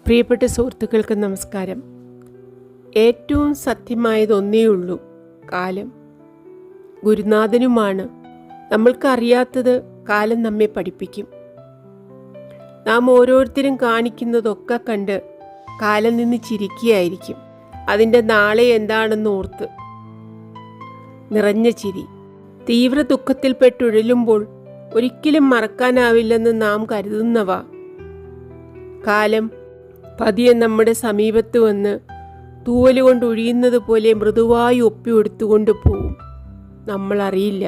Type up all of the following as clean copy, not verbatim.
പ്രിയപ്പെട്ട സുഹൃത്തുക്കൾക്ക് നമസ്കാരം. ഏറ്റവും സത്യമായതൊന്നേയുള്ളൂ, കാലം. ഗുരുനാഥനുമാണ്. നമ്മൾക്കറിയാത്തത് കാലം നമ്മെ പഠിപ്പിക്കും. നാം ഓരോരുത്തരും കാണിക്കുന്നതൊക്കെ കണ്ട് കാലം നിന്ന് ചിരിക്കുകയായിരിക്കും. അതിൻ്റെ നാളെ എന്താണെന്ന് ഓർത്ത് നിറഞ്ഞ ചിരി. തീവ്ര ദുഃഖത്തിൽപ്പെട്ടുഴലുമ്പോൾ ഒരിക്കലും മറക്കാനാവില്ലെന്ന് നാം കരുതുന്നവ കാലം പതിയെ നമ്മുടെ സമീപത്ത് വന്ന് തൂവലുകൊണ്ട് ഒഴിയുന്നത് പോലെ മൃദുവായി ഒപ്പിയെടുത്തുകൊണ്ട് പോവും. നമ്മളറിയില്ല.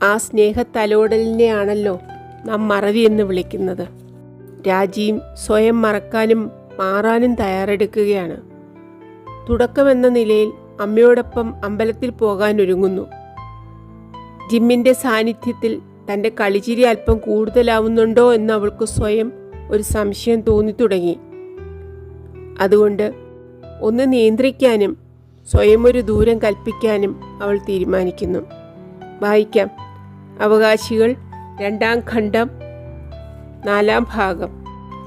ആ സ്നേഹത്തലോടലിനെയാണല്ലോ നാം മറവി എന്ന് വിളിക്കുന്നത്. രാജിയും സ്വയം മറക്കാനും മാറാനും തയ്യാറെടുക്കുകയാണ്. തുടക്കമെന്ന നിലയിൽ അമ്മയോടൊപ്പം അമ്പലത്തിൽ പോകാൻ ഒരുങ്ങുന്നു. ജിമ്മിൻ്റെ സാന്നിധ്യത്തിൽ തൻ്റെ കളിച്ചിരി അല്പം കൂടുതലാവുന്നുണ്ടോ എന്ന് അവൾക്ക് സ്വയം ഒരു സംശയം തോന്നിത്തുടങ്ങി. അതുകൊണ്ട് ഒന്ന് നിയന്ത്രിക്കാനും സ്വയം ഒരു ദൂരം കൽപ്പിക്കാനും അവൾ തീരുമാനിക്കുന്നു. വായിക്കാം. അവകാശികൾ 2-ാം ഖണ്ഡം 4-ാം ഭാഗം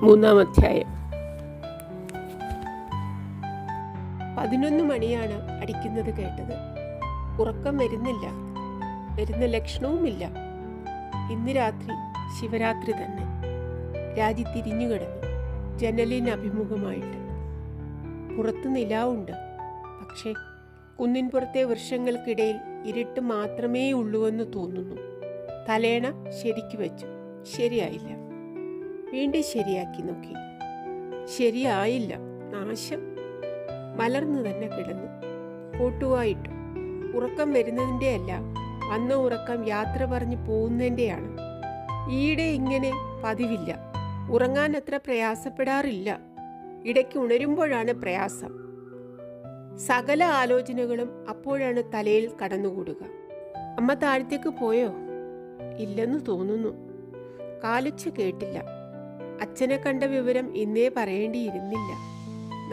3-ാം അധ്യായം. 11 മണിയാണ് അടിക്കുന്നത് കേട്ടത്. ഉറക്കം വരുന്നില്ല, വരുന്ന ലക്ഷണവുമില്ല. ഇന്ന് രാത്രി ശിവരാത്രി തന്നെ. രാജി തിരിഞ്ഞു കിടന്നു, ജനലിന് അഭിമുഖമായിട്ട്. പുറത്ത് നിലാവുണ്ട്, പക്ഷേ കുന്നിൻപുറത്തെ വൃക്ഷങ്ങൾക്കിടയിൽ ഇരുട്ട് മാത്രമേ ഉള്ളൂവെന്ന് തോന്നുന്നു. തലേണ ശരിക്കു വെച്ചു, ശരിയായില്ല. വീണ്ടും ശരിയാക്കി നോക്കി, ശരിയായില്ല. നാശം. മലർന്നു തന്നെ കിടന്നു, കോട്ടുവായിട്ടു. ഉറക്കം വരുന്നതിൻ്റെ അല്ല, വന്ന ഉറക്കം യാത്ര പറഞ്ഞ് പോകുന്നതിൻ്റെയാണ്. ഈയിടെ ഇങ്ങനെ പതിവില്ല. ഉറങ്ങാൻ അത്ര പ്രയാസപ്പെടാറില്ല. ഇടയ്ക്ക് ഉണരുമ്പോഴാണ് പ്രയാസം. സകല ആലോചനകളും അപ്പോഴാണ് തലയിൽ കടന്നുകൂടുക. അമ്മ താഴത്തേക്ക് പോയോ? ഇല്ലെന്ന് തോന്നുന്നു. കാലുച്ച കേട്ടില്ല. അച്ഛനെ കണ്ട വിവരം ഇന്നേ പറയേണ്ടിയിരുന്നില്ല.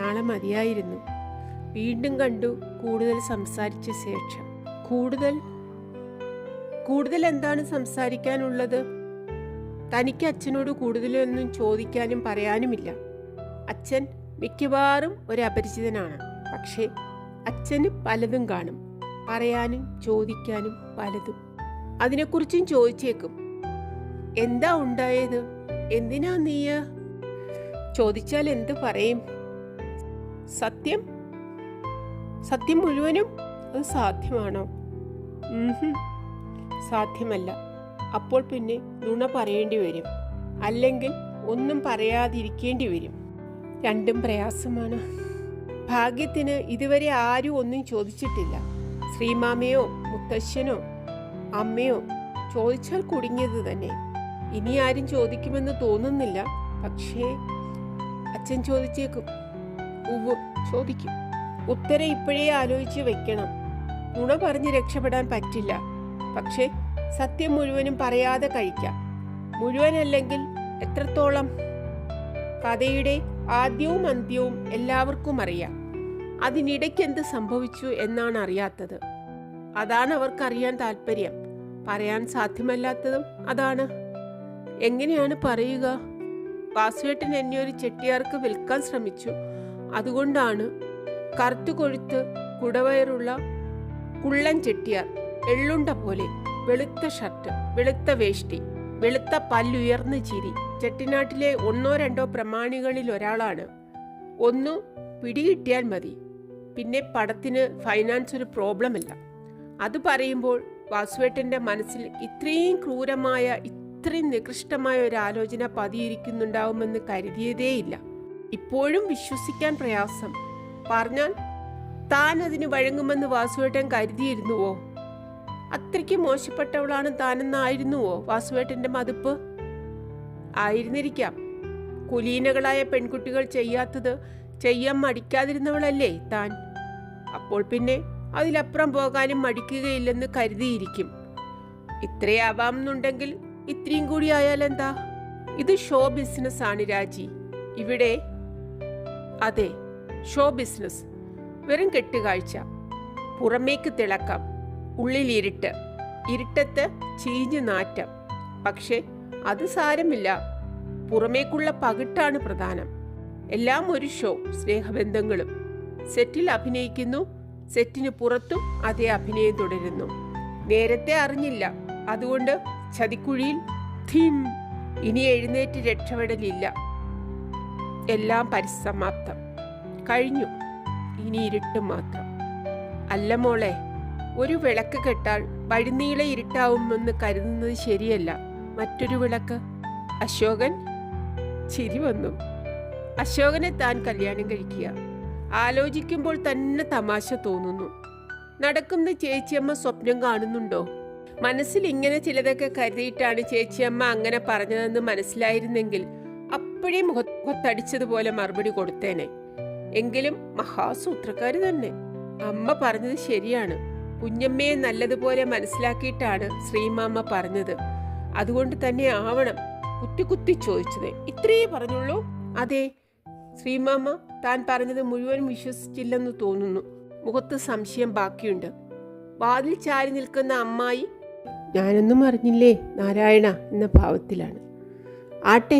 നാളെ മതിയായിരുന്നു. വീണ്ടും കണ്ടു, കൂടുതൽ സംസാരിച്ച ശേഷം. കൂടുതൽ എന്താണ് സംസാരിക്കാനുള്ളത്? തനിക്ക് അച്ഛനോട് കൂടുതലൊന്നും ചോദിക്കാനും പറയാനുമില്ല. അച്ഛൻ മിക്കവാറും ഒരു അപരിചിതനാണ്. പക്ഷേ അച്ഛന് പലതും കാണും, പറയാനും ചോദിക്കാനും പലതും. അതിനെക്കുറിച്ചും ചോദിച്ചേക്കും. എന്താ ഉണ്ടായത്? എന്തിനാ നീ ചോദിച്ചാൽ എന്ത് പറയും? സത്യം മുഴുവനും? അത് സാധ്യമാണോ? സാധ്യമല്ല. അപ്പോൾ പിന്നെ നുണ പറയേണ്ടി വരും, അല്ലെങ്കിൽ ഒന്നും പറയാതിരിക്കേണ്ടി വരും. രണ്ടും പ്രയാസമാണ്. ഭാഗ്യത്തിന് ഇതുവരെ ആരും ഒന്നും ചോദിച്ചിട്ടില്ല. ശ്രീമാമയോ മുത്തശ്ശനോ അമ്മയോ. ചോദിച്ചാൽ കുടുങ്ങിയത് തന്നെ. ഇനി ആരും ചോദിക്കുമെന്ന് തോന്നുന്നില്ല. പക്ഷേ അച്ഛൻ ചോദിച്ചേക്കും. ചോദിക്കും. ഉത്തരം ഇപ്പോഴേ ആലോചിച്ച് വെക്കണം. നുണ പറഞ്ഞ് രക്ഷപ്പെടാൻ പറ്റില്ല. പക്ഷേ സത്യം മുഴുവനും പറയാതെ കഴിക്കാം. മുഴുവനല്ലെങ്കിൽ എത്രത്തോളം? കഥയുടെ ആദ്യവും അന്ത്യവും എല്ലാവർക്കും അറിയാം. അതിനിടയ്ക്ക് എന്ത് സംഭവിച്ചു എന്നാണ് അറിയാത്തത്. അതാണ് അവർക്കറിയാൻ താല്പര്യം. പറയാൻ സാധ്യമല്ലാത്തതും അതാണ്. എങ്ങനെയാണ് പറയുക? വാസുവേട്ടൻ എന്നെ ഒരു ചെട്ടിയാർക്ക് വിൽക്കാൻ ശ്രമിച്ചു. അതുകൊണ്ടാണ്. കറുത്തു കൊഴുത്ത് കുടവയറുള്ള കുള്ളൻ ചെട്ടിയാർ, എള്ളുണ്ട പോലെ, വെളുത്ത ഷർട്ട്, വെളുത്ത വേഷ്ടി, വെളുത്ത പല്ലുയർന്ന ചിരി. ചെട്ടിനാട്ടിലെ 1-2 പ്രമാണികളിൽ ഒരാളാണ്. ഒന്നു പിടികിട്ടിയാൽ മതി. പിന്നെ പടത്തിന് ഫൈനാൻസ് ഒരു പ്രോബ്ലമല്ല. അത് പറയുമ്പോൾ വാസുവേട്ടൻ്റെ മനസ്സിൽ ഇത്രയും ക്രൂരമായ, ഇത്രയും നികൃഷ്ടമായ ഒരു ആലോചന പതിയിരിക്കുന്നുണ്ടാവുമെന്ന് കരുതിയതേയില്ല. ഇപ്പോഴും വിശ്വസിക്കാൻ പ്രയാസം. പറഞ്ഞാൽ താൻ അതിന് വഴങ്ങുമെന്ന് വാസുവേട്ടൻ കരുതിയിരുന്നുവോ? അത്രയ്ക്ക് മോശപ്പെട്ടവളാണ് താനെന്നായിരുന്നുവോ വാസുവേട്ടൻ്റെ മതിപ്പ്? ആയിരുന്നിരിക്കാം. കുലീനകളായ പെൺകുട്ടികൾ ചെയ്യാത്തത് ചെയ്യാൻ മടിക്കാതിരുന്നവളല്ലേ താൻ? അപ്പോൾ പിന്നെ അതിലപ്പുറം പോകാനും മടിക്കുകയില്ലെന്ന് കരുതിയിരിക്കും. ഇത്രയാവാമെന്നുണ്ടെങ്കിൽ ഇത്രയും കൂടി ആയാലെന്താ? ഇത് ഷോ ബിസിനസ് ആണ് രാജി. ഇവിടെ അതെ, ഷോ ബിസിനസ്. വെറും കെട്ടുകാഴ്ച. പുറമേക്ക് തിളക്കം, ഉള്ളിൽ ഇരുട്ടത്ത് ചീഞ്ഞു നാറ്റം. പക്ഷെ അത് സാരമില്ല. പുറമേക്കുള്ള പകിട്ടാണ് പ്രധാനം. എല്ലാം ഒരു ഷോ. സ്നേഹബന്ധങ്ങളും. സെറ്റിൽ അഭിനയിക്കുന്നു, സെറ്റിന് പുറത്തും അതേ അഭിനയം തുടരുന്നു. നേരത്തെ അറിഞ്ഞില്ല, അതുകൊണ്ട് ചതിക്കുഴിയിൽ ധീം. ഇനി എഴുന്നേറ്റ് രക്ഷപ്പെടലില്ല. എല്ലാം പരിസമാപ്തം. കഴിഞ്ഞു. ഇനി ഇരുട്ട് മാത്രം. അല്ല മോളെ, ഒരു വിളക്ക് കെട്ടാൽ വഴിനീളെ ഇരുട്ടാവുമെന്ന് കരുതുന്നത് ശരിയല്ല. മറ്റൊരു വിളക്ക്. അശോകൻ ചിരി വന്നു. അശോകനെ താൻ കല്യാണം കഴിക്കുക. ആലോചിക്കുമ്പോൾ തന്നെ തമാശ തോന്നുന്നു. നടക്കുന്ന ചേച്ചിയമ്മ സ്വപ്നം കാണുന്നുണ്ടോ? മനസ്സിൽ ഇങ്ങനെ ചിലതൊക്കെ കരുതിയിട്ടാണ് ചേച്ചിയമ്മ അങ്ങനെ പറഞ്ഞതെന്ന് മനസ്സിലായിരുന്നെങ്കിൽ അപ്പോഴേ മുഖത്തടിച്ചതുപോലെ മറുപടി കൊടുത്തേനെ. എങ്കിലും മഹാസൂത്രക്കാരി തന്നെ. അമ്മ പറഞ്ഞത് ശരിയാണ്. കുഞ്ഞമ്മയെ നല്ലതുപോലെ മനസ്സിലാക്കിയിട്ടാണ് ശ്രീമാമ്മ പറഞ്ഞത്. അതുകൊണ്ട് തന്നെ ആവണം കുത്തി കുത്തി ചോദിച്ചത്. ഇത്രയേ പറഞ്ഞുള്ളൂ? അതെ. ശ്രീമാമ്മ താൻ പറഞ്ഞത് മുഴുവൻ വിശ്വസിച്ചില്ലെന്ന് തോന്നുന്നു. മുഖത്ത് സംശയം ബാക്കിയുണ്ട്. വാതിൽ ചാരി നിൽക്കുന്ന അമ്മായി ഞാനൊന്നും അറിഞ്ഞില്ലേ നാരായണ എന്ന ഭാവത്തിലാണ്. ആട്ടെ,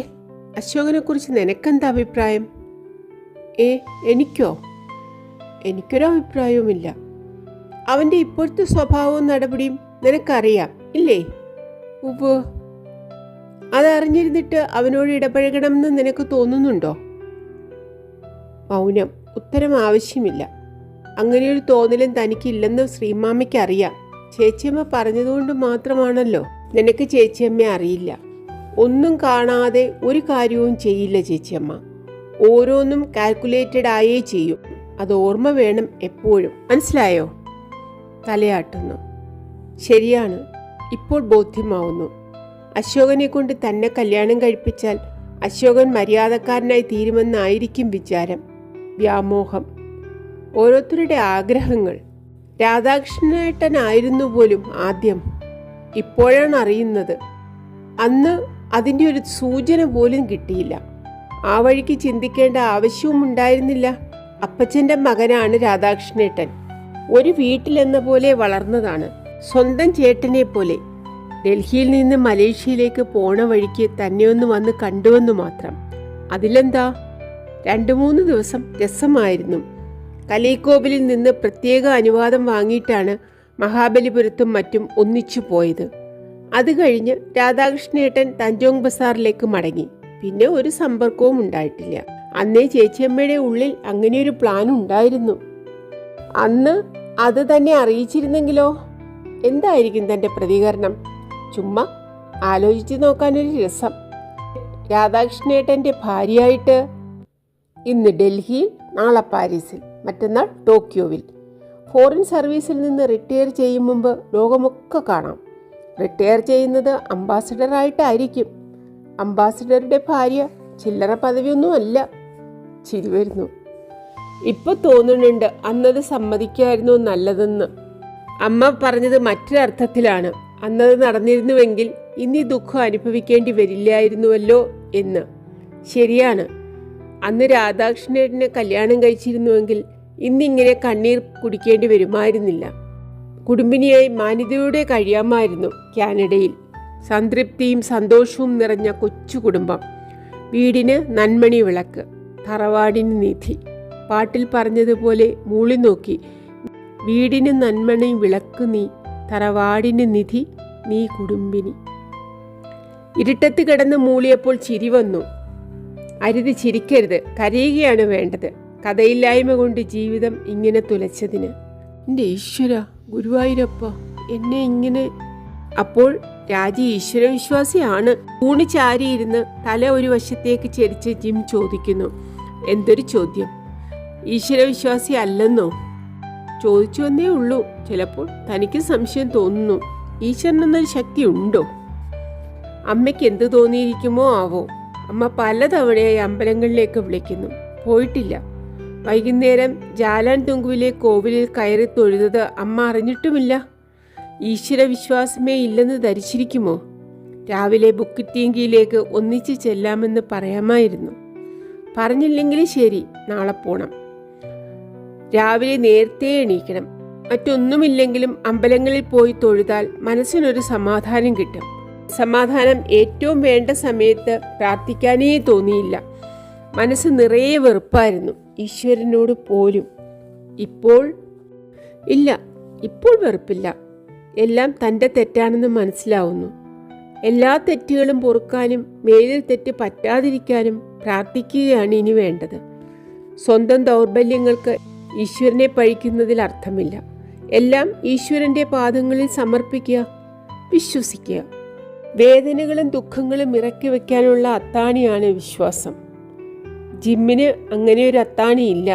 അശോകനെ കുറിച്ച് നിനക്കെന്താ അഭിപ്രായം? എനിക്കോ? എനിക്കൊരഭിപ്രായവുമില്ല. അവൻ്റെ ഇപ്പോഴത്തെ സ്വഭാവവും നടപടിയും നിനക്കറിയാം ഇല്ലേ? ഉവ്വ്. അതറിഞ്ഞിരുന്നിട്ട് അവനോട് ഇടപഴകണമെന്ന് നിനക്ക് തോന്നുന്നുണ്ടോ? മൗനം. ഉത്തരം ആവശ്യമില്ല. അങ്ങനെയൊരു തോന്നലും തനിക്കില്ലെന്ന് ശ്രീമാമ്മയ്ക്ക് അറിയാം. ചേച്ചിയമ്മ പറഞ്ഞതുകൊണ്ട് മാത്രമാണല്ലോ. നിനക്ക് ചേച്ചിയമ്മയെ അറിയില്ല. ഒന്നും കാണാതെ ഒരു കാര്യവും ചെയ്യില്ല ചേച്ചിയമ്മ. ഓരോന്നും കാൽക്കുലേറ്റഡ് ആയേ ചെയ്യും. അത് ഓർമ്മ വേണം എപ്പോഴും. മനസ്സിലായോ? തലയാട്ടുന്നു. ശരിയാണ്, ഇപ്പോൾ ബോധ്യമാവുന്നു. അശോകനെ കൊണ്ട് തന്നെ കല്യാണം കഴിപ്പിച്ചാൽ അശോകൻ മര്യാദക്കാരനായി തീരുമെന്നായിരിക്കും വിചാരം, വ്യാമോഹം, ഓരോരുത്തരുടെ ആഗ്രഹങ്ങൾ. രാധാകൃഷ്ണേട്ടനായിരുന്നു പോലും ആദ്യം. ഇപ്പോഴാണ് അറിയുന്നത്. അന്ന് അതിൻ്റെ ഒരു സൂചന പോലും കിട്ടിയില്ല. ആ വഴിക്ക് ചിന്തിക്കേണ്ട ആവശ്യവും ഉണ്ടായിരുന്നില്ല. അപ്പച്ചൻ്റെ മകനാണ് രാധാകൃഷ്ണേട്ടൻ. ഒരു വീട്ടിലെന്ന പോലെ വളർന്നതാണ്, സ്വന്തം ചേട്ടനെ പോലെ. ഡൽഹിയിൽ നിന്ന് മലേഷ്യയിലേക്ക് പോണ വഴിക്ക് തന്നെ ഒന്ന് വന്ന് കണ്ടുവെന്നു മാത്രം. അതിലെന്താ? 2-3 ദിവസം രസമായിരുന്നു. കലൈക്കോവിലിൽ നിന്ന് പ്രത്യേക അനുവാദം വാങ്ങിയിട്ടാണ് മഹാബലിപുരത്തും മറ്റും ഒന്നിച്ചു പോയത്. അത് കഴിഞ്ഞ് രാധാകൃഷ്ണേട്ടൻ തഞ്ചോങ് ബസാറിലേക്ക് മടങ്ങി. പിന്നെ ഒരു സമ്പർക്കവും ഉണ്ടായിട്ടില്ല. അന്നേ ചേച്ചിയമ്മയുടെ ഉള്ളിൽ അങ്ങനെയൊരു പ്ലാൻ ഉണ്ടായിരുന്നു. അന്ന് അത് തന്നെ അറിയിച്ചിരുന്നെങ്കിലോ? എന്തായിരിക്കും തൻ്റെ പ്രതികരണം? ചുമ്മാ ആലോചിച്ച് നോക്കാനൊരു രസം. രാധാകൃഷ്ണേട്ടൻ്റെ ഭാര്യയായിട്ട് ഇന്ന് ഡൽഹിയിൽ, നാളെ പാരീസിൽ, മറ്റന്നാൾ ടോക്കിയോവിൽ. ഫോറിൻ സർവീസിൽ നിന്ന് റിട്ടയർ ചെയ്യും മുമ്പ് ലോകമൊക്കെ കാണാം. റിട്ടയർ ചെയ്യുന്നത് അംബാസഡറായിട്ടായിരിക്കും. അംബാസഡറുടെ ഭാര്യ ചില്ലറ പദവിയൊന്നും അല്ല. ചിരി വരുന്നു. ഇപ്പൊ തോന്നുന്നുണ്ട് അന്നത് സമ്മതിക്കായിരുന്നു നല്ലതെന്ന്. അമ്മ പറഞ്ഞത് മറ്റൊരർത്ഥത്തിലാണ്. അന്നത് നടന്നിരുന്നുവെങ്കിൽ ഇനി ദുഃഖം അനുഭവിക്കേണ്ടി വരില്ലായിരുന്നുവല്ലോ എന്ന്. ശരിയാണ്. അന്ന് രാധാകൃഷ്ണനെ കല്യാണം കഴിച്ചിരുന്നുവെങ്കിൽ ഇന്നിങ്ങനെ കണ്ണീർ കുടിക്കേണ്ടി വരുമായിരുന്നില്ല. കുടുംബിനിയായി മാന്യതയോടെ കഴിയാമായിരുന്നു കാനഡയിൽ. സംതൃപ്തിയും സന്തോഷവും നിറഞ്ഞ കൊച്ചു കുടുംബം. വീടിന് നന്മണി വിളക്ക്, തറവാടിന് നിധി. പാട്ടിൽ പറഞ്ഞതുപോലെ മൂളി നോക്കി. വീടിന് നന്മണി വിളക്ക് നീ, തറവാടിന് നിധി നീ കുടുംബിനി. ഇരുട്ടത്ത് കിടന്ന് മൂളിയപ്പോൾ ചിരി വന്നു. അരുത്, ചിരിക്കരുത്, കരയുകയാണ് വേണ്ടത്. കഥയില്ലായ്മ കൊണ്ട് ജീവിതം ഇങ്ങനെ തുലച്ചതിന്. എൻ്റെ ഈശ്വര, ഗുരുവായൂരപ്പ, എന്നെ ഇങ്ങനെ. അപ്പോൾ രാജി ഈശ്വരവിശ്വാസിയാണ്. ഊണി ചാരിയിരുന്ന് തല ഒരു വശത്തേക്ക് ചെരിച്ച് ജിം ചോദിക്കുന്നു. എന്തൊരു ചോദ്യം! ഈശ്വരവിശ്വാസി അല്ലെന്നോ? ചോദിച്ചു വന്നേ ഉള്ളൂ. ചിലപ്പോൾ തനിക്ക് സംശയം തോന്നുന്നു. ഈശ്വരനെന്നൊരു ശക്തി ഉണ്ടോ? അമ്മയ്ക്ക് എന്ത് തോന്നിയിരിക്കുമോ ആവോ. അമ്മ പലതവണയായി അമ്പലങ്ങളിലേക്ക് വിളിക്കുന്നു, പോയിട്ടില്ല. വൈകുന്നേരം ജാലാൻ തുങ്കുവിലെ കോവിലിൽ കയറി തൊഴുതത് അമ്മ അറിഞ്ഞിട്ടുമില്ല. ഈശ്വരവിശ്വാസമേ ഇല്ലെന്ന് ധരിച്ചിരിക്കുമോ? രാവിലെ ബുക്കിറ്റീങ്കിയിലേക്ക് ഒന്നിച്ച് ചെല്ലാമെന്ന് പറയാമായിരുന്നു. പറഞ്ഞില്ലെങ്കിലും ശരി, നാളെ പോണം. രാവിലെ നേരത്തെ എണീക്കണം. മറ്റൊന്നുമില്ലെങ്കിലും അമ്പലങ്ങളിൽ പോയി തൊഴുതാൽ മനസ്സിനൊരു സമാധാനം കിട്ടും. സമാധാനം ഏറ്റവും വേണ്ട സമയത്ത് പ്രാർത്ഥിക്കാനേ തോന്നിയില്ല. മനസ്സ് നിറയെ വെറുപ്പായിരുന്നു, ഈശ്വരനോട് പോലും. ഇപ്പോൾ ഇല്ല, ഇപ്പോൾ വെറുപ്പില്ല. എല്ലാം തൻ്റെ തെറ്റാണെന്ന് മനസ്സിലാവുന്നു. എല്ലാ തെറ്റുകളും പൊറുക്കാനും മേലിൽ തെറ്റ് പറ്റാതിരിക്കാനും പ്രാർത്ഥിക്കുകയാണ് ഇനി വേണ്ടത്. സ്വന്തം ദൗർബല്യങ്ങൾക്ക് ഈശ്വരനെ പഴിക്കുന്നതിൽ അർത്ഥമില്ല. എല്ലാം ഈശ്വരൻ്റെ പാദങ്ങളിൽ സമർപ്പിക്കുക, വിശ്വസിക്കുക. വേദനകളും ദുഃഖങ്ങളും ഇറക്കി വയ്ക്കാനുള്ള അത്താണിയാണ് വിശ്വാസം. ജിമ്മിന് അങ്ങനെ ഒരു അത്താണിയില്ല.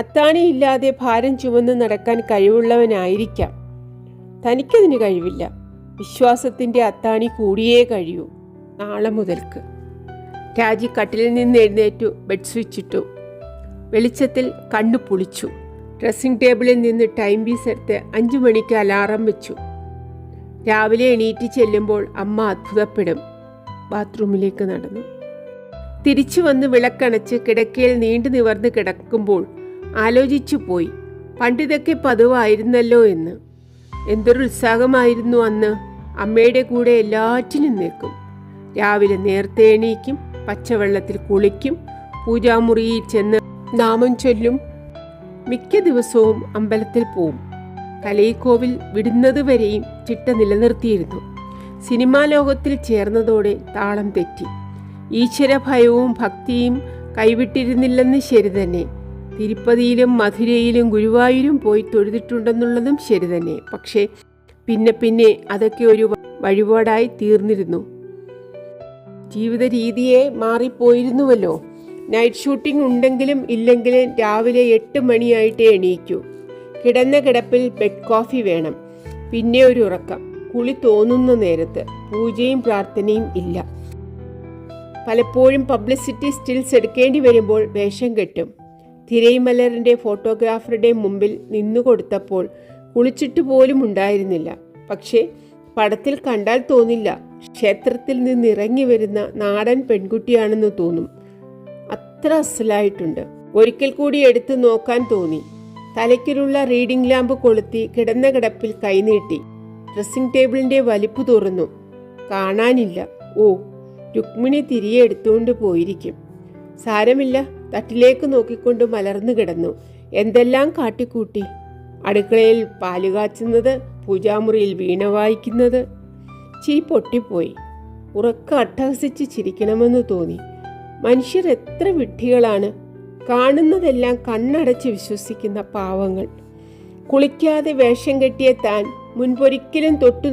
അത്താണിയില്ലാതെ ഭാരം ചുമന്ന് നടക്കാൻ കഴിവുള്ളവനായിരിക്കാം. തനിക്കതിന് കഴിവില്ല. വിശ്വാസത്തിൻ്റെ അത്താണി കൂടിയേ കഴിയൂ. നാളെ മുതൽക്ക്. രാജി കട്ടിലിൽ നിന്ന് എഴുന്നേറ്റു, ബെഡ് സ്വിച്ച് ഇട്ടു. വെളിച്ചത്തിൽ കണ്ണു പൊളിച്ചു. ഡ്രസ്സിംഗ് ടേബിളിൽ നിന്ന് ടൈം പീസ് എടുത്ത് 5 മണിക്ക് അലാറം വെച്ചു. രാവിലെ എണീറ്റ് ചെല്ലുമ്പോൾ അമ്മ അത്ഭുതപ്പെടും. ബാത്റൂമിലേക്ക് നടന്നു. തിരിച്ചു വന്ന് വിളക്കണച്ച് കിടക്കയിൽ നീണ്ടു നിവർന്ന് കിടക്കുമ്പോൾ ആലോചിച്ചു പോയി, പണ്ടിതൊക്കെ പതിവായിരുന്നല്ലോ എന്ന്. എന്തൊരു ഉത്സാഹമായിരുന്നു അന്ന്. അമ്മയുടെ കൂടെ എല്ലാറ്റിനും നിൽക്കും. രാവിലെ നേരത്തെ എണീക്കും, പച്ചവെള്ളത്തിൽ കുളിക്കും, പൂജാമുറിയിൽ ചെന്ന് നാമം ചൊല്ലും. മിക്ക ദിവസവും അമ്പലത്തിൽ പോവും. കലയിക്കോവിൽ വിടുന്നതുവരെയും ചിട്ട നിലനിർത്തിയിരുന്നു. സിനിമാ ലോകത്തിൽ ചേർന്നതോടെ താളം തെറ്റി. ഈശ്വരഭയവും ഭക്തിയും കൈവിട്ടിരുന്നില്ലെന്ന് ശരി തന്നെ. തിരുപ്പതിയിലും മധുരയിലും ഗുരുവായൂരും പോയി തൊഴുതിട്ടുണ്ടെന്നുള്ളതും ശരി തന്നെ. പക്ഷേ പിന്നെ അതൊക്കെ ഒരു വഴിപാടായി തീർന്നിരുന്നു. ജീവിത രീതിയെ മാറിപ്പോയിരുന്നുവല്ലോ. നൈറ്റ് ഷൂട്ടിംഗ് ഉണ്ടെങ്കിലും ഇല്ലെങ്കിലും രാവിലെ 8 മണിയായിട്ടേ എണീക്കൂ. കിടന്ന കിടപ്പിൽ ബെഡ് കോഫി വേണം. പിന്നെ ഒരു ഉറക്കം. കുളി തോന്നുന്ന നേരത്ത്. പൂജയും പ്രാർത്ഥനയും ഇല്ല. പലപ്പോഴും പബ്ലിസിറ്റി സ്റ്റിൽസ് എടുക്കേണ്ടി വരുമ്പോൾ വേഷം കെട്ടും. തിരൈമലറിൻ്റെ ഫോട്ടോഗ്രാഫറുടെ മുമ്പിൽ നിന്നുകൊടുത്തപ്പോൾ കുളിച്ചിട്ട് പോലും ഉണ്ടായിരുന്നില്ല. പക്ഷേ പടത്തിൽ കണ്ടാൽ തോന്നില്ല, ക്ഷേത്രത്തിൽ നിന്നിറങ്ങി വരുന്ന നാടൻ പെൺകുട്ടിയാണെന്ന് തോന്നും. അത്ര അസലായിട്ടുണ്ട്. ഒരിക്കൽ കൂടി എടുത്തു നോക്കാൻ തോന്നി. തലയ്ക്കിലുള്ള റീഡിംഗ് ലാമ്പ് കൊളുത്തി കിടന്ന കിടപ്പിൽ കൈനീട്ടി. ഡ്രസ്സിംഗ് ടേബിളിൻ്റെ വലിപ്പ് തുറന്നു. കാണാനില്ല. ഓ, രുക്മിണി തിരികെ എടുത്തുകൊണ്ട് പോയിരിക്കും. സാരമില്ല. തട്ടിലേക്ക് നോക്കിക്കൊണ്ട് മലർന്നു കിടന്നു. എന്തെല്ലാം കാട്ടിക്കൂട്ടി. അടുക്കളയിൽ പാല് കാച്ചുന്നത്, പൂജാമുറിയിൽ വീണ വായിക്കുന്നത്. ചിരി പൊട്ടിപ്പോയി. ഉറക്ക അട്ടഹസിച്ച് ചിരിക്കണമെന്ന് തോന്നി. മനുഷ്യർ എത്ര വിഡ്ഢികളാണ്. കാണുന്നതെല്ലാം കണ്ണടച്ച് വിശ്വസിക്കുന്ന പാവങ്ങൾ. കുളിക്കാതെ വേഷം കെട്ടിയ താൻ മുൻപൊരിക്കലും തൊട്ടു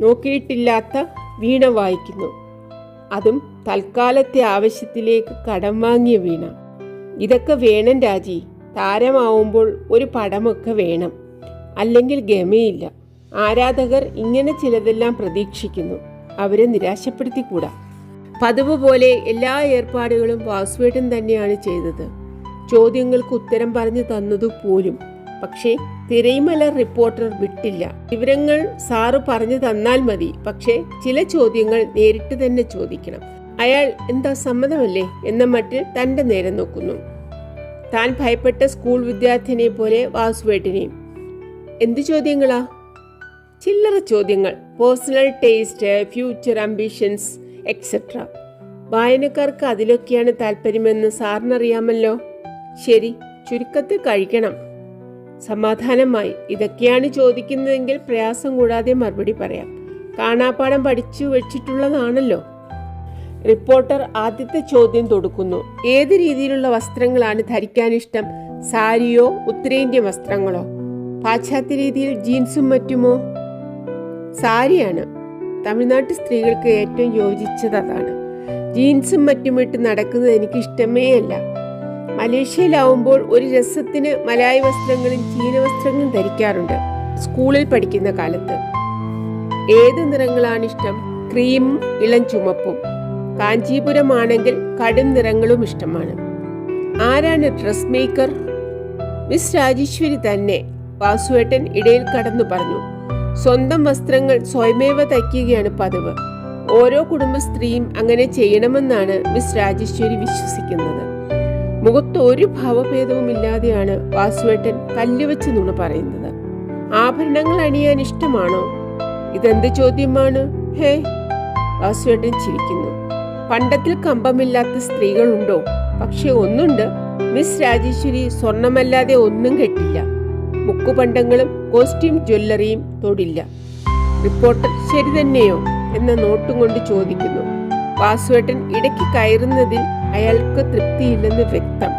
നോക്കിയിട്ടില്ലാത്ത വീണ വായിക്കുന്നു. അതും തൽക്കാലത്തെ ആവശ്യത്തിലേക്ക് കടം വാങ്ങിയ വീണ. ഇതൊക്കെ വേണം രാജി. താരമാവുമ്പോൾ ഒരു പടമൊക്കെ വേണം, അല്ലെങ്കിൽ ഗമയില്ല. ആരാധകർ ഇങ്ങനെ ചിലതെല്ലാം പ്രതീക്ഷിക്കുന്നു. അവരെ നിരാശപ്പെടുത്തിക്കൂടാ. പതിവ് പോലെ എല്ലാ ഏർപ്പാടുകളും വാസുവേട്ടൻ തന്നെയാണ് ചെയ്തത്. ചോദ്യങ്ങൾക്ക് ഉത്തരം പറഞ്ഞു തന്നതുപോലും. പക്ഷേ തിരൈമല റിപ്പോർട്ടർ വിട്ടില്ല. വിവരങ്ങൾ സാറ് പറഞ്ഞു തന്നാൽ മതി, പക്ഷേ ചില ചോദ്യങ്ങൾ നേരിട്ട് തന്നെ ചോദിക്കണം. അയാൾ എന്താ സമ്മതമല്ലേ എന്ന മട്ടിൽ തൻ്റെ നേരെ നോക്കുന്നു. താൻ ഭയപ്പെട്ട സ്കൂൾ വിദ്യാർത്ഥിനെ പോലെ വാസുവേട്ടനെയും. എന്ത് ചോദ്യങ്ങളാ? ചില്ലറ ചോദ്യങ്ങൾ. Personal taste, future ambitions etcetera. വായനക്കാർക്ക് അതിലൊക്കെയാണ് താല്പര്യമെന്ന് സാറിനറിയാമല്ലോ. ശരി, ചുരുക്കത്തിൽ കഴിക്കണം. സമാധാനമായി. ഇതൊക്കെയാണ് ചോദിക്കുന്നതെങ്കിൽ പ്രയാസം കൂടാതെ മറുപടി പറയാം. കാണാപ്പാഠം പഠിച്ചു വെച്ചിട്ടുള്ളതാണല്ലോ. റിപ്പോർട്ടർ ആദ്യത്തെ ചോദ്യം തൊടുക്കുന്നു. ഏത് രീതിയിലുള്ള വസ്ത്രങ്ങളാണ് ധരിക്കാനിഷ്ടം? സാരിയോ ഉത്തരേന്ത്യൻ വസ്ത്രങ്ങളോ? പാശ്ചാത്യ രീതിയിൽ ജീൻസും മറ്റുമോ? സാരിയാണ്. തമിഴ്നാട്ട് സ്ത്രീകൾക്ക് ഏറ്റവും യോജിച്ചത് അതാണ്. ജീൻസും മറ്റുമിട്ട് നടക്കുന്നത് എനിക്കിഷ്ടമേ അല്ല. മലേഷ്യയിലാവുമ്പോൾ ഒരു രസത്തിന് മലായ് വസ്ത്രങ്ങളും ചീന വസ്ത്രങ്ങളും ധരിക്കാറുണ്ട്. സ്കൂളിൽ പഠിക്കുന്ന കാലത്ത്. ഏത് നിറങ്ങളാണിഷ്ടം? ക്രീമും ഇളം ചുമപ്പും. കാഞ്ചീപുരമാണെങ്കിൽ കടും നിറങ്ങളും ഇഷ്ടമാണ്. ആരാണ് ഡ്രസ് മേക്കർ? മിസ് രാജേശ്വരി തന്നെ. വാസുവേട്ടൻ ഇടയിൽ കടന്നു പറഞ്ഞു. സ്വന്തം വസ്ത്രങ്ങൾ സ്വയമേവ തയ്ക്കുകയാണ് പതിവ്. ഓരോ കുടുംബ സ്ത്രീയും അങ്ങനെ ചെയ്യണമെന്നാണ് മിസ് രാജേശ്വരി വിശ്വസിക്കുന്നത്. മുഖത്ത് ഒരു ഭാവഭേദവും ഇല്ലാതെയാണ് വാസുവേട്ടൻ കല്ലുവെച്ച് നുണ പറയുന്നത്. ആഭരണങ്ങൾ അണിയാൻ ഇഷ്ടമാണോ? ഇതെന്ത് ചോദ്യമാണ്? ഹേ, വാസുവേട്ടൻ ചിരിക്കുന്നു. പണ്ടത്തിൽ കമ്പമില്ലാത്ത സ്ത്രീകളുണ്ടോ? പക്ഷെ ഒന്നുണ്ട്, മിസ് രാജേശ്വരി സ്വർണമല്ലാതെ ഒന്നും കെട്ടില്ല. മുക്കുപണ്ടങ്ങളും കോസ്റ്റ്യൂം ജ്വല്ലറിയും തൊടില്ല. റിപ്പോർട്ടർ ശരി തന്നെയോ എന്ന നോട്ടും കൊണ്ട് ചോദിക്കുന്നു. വാസുവേട്ടൻ ഇടയ്ക്ക് കയറുന്നതിൽ അയാൾക്ക് തൃപ്തിയില്ലെന്ന് വ്യക്തം.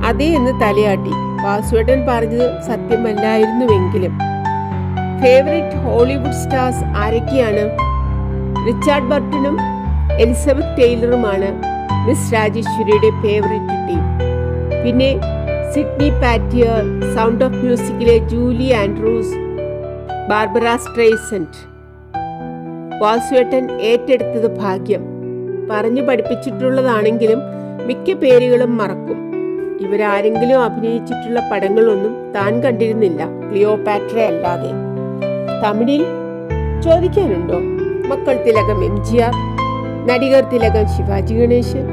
അതേ എന്ന് തലയാട്ടി. വാസുവേട്ടൻ പറഞ്ഞത് സത്യമല്ലായിരുന്നുവെങ്കിലും. ഫേവറേറ്റ് ഹോളിവുഡ് സ്റ്റാർസ് ആരൊക്കെയാണ്? റിച്ചാർഡ് ബർട്ടനും എലിസബത്ത് ടൈലറുമാണ് മിസ് രാജേശ്വരിയുടെ ഫേവറേറ്റ് ടീം. പിന്നെ സിഡ്നി പാറ്റിയർ, സൗണ്ട് ഓഫ് മ്യൂസിക്കിലെ ജൂലി ആൻഡ്രൂസ്, ബാർബറ സ്ട്രൈസൻഡ്. വാസുവേട്ടൻ ഏറ്റെടുത്തത് ഭാഗ്യം. പറഞ്ഞു പഠിപ്പിച്ചിട്ടുള്ളതാണെങ്കിലും മിക്ക പേരുകളും മറക്കും. ഇവരാരെങ്കിലും അഭിനയിച്ചിട്ടുള്ള പടങ്ങളൊന്നും താൻ കണ്ടിരുന്നില്ല, ക്ലിയോപാട്ര അല്ലാതെ. തമിഴിൽ ചോദിക്കാനുണ്ടോ? മക്കൾ തിലകം MGR, നടികർ തിലകം ശിവാജി ഗണേശൻ.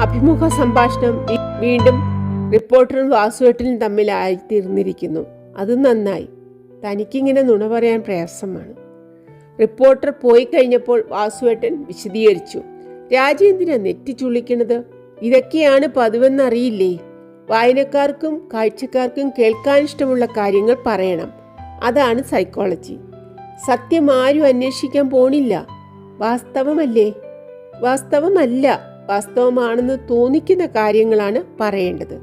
അഭിമുഖ സംഭാഷണം വീണ്ടും റിപ്പോർട്ടറും വാസുവേട്ടനും തമ്മിലായിത്തീർന്നിരിക്കുന്നു. അത് നന്നായി. തനിക്കിങ്ങനെ നുണ പറയാൻ പ്രയാസമാണ്. റിപ്പോർട്ടർ പോയി കഴിഞ്ഞപ്പോൾ വാസുവേട്ടൻ വിശദീകരിച്ചു. രാജേന്ദ്രൻ നെറ്റി ചുള്ളിക്കണത് ഇതൊക്കെയാണ് പതിവെന്നറിയില്ലേ? വായനക്കാർക്കും കാഴ്ചക്കാർക്കും കേൾക്കാൻ ഇഷ്ടമുള്ള കാര്യങ്ങൾ പറയണം. അതാണ് സൈക്കോളജി. സത്യം ആരും അന്വേഷിക്കാൻ പോണില്ല. വാസ്തവമല്ലേ? വാസ്തവമല്ല, വാസ്തവമാണെന്ന് തോന്നിക്കുന്ന കാര്യങ്ങളാണ് പറയേണ്ടത്.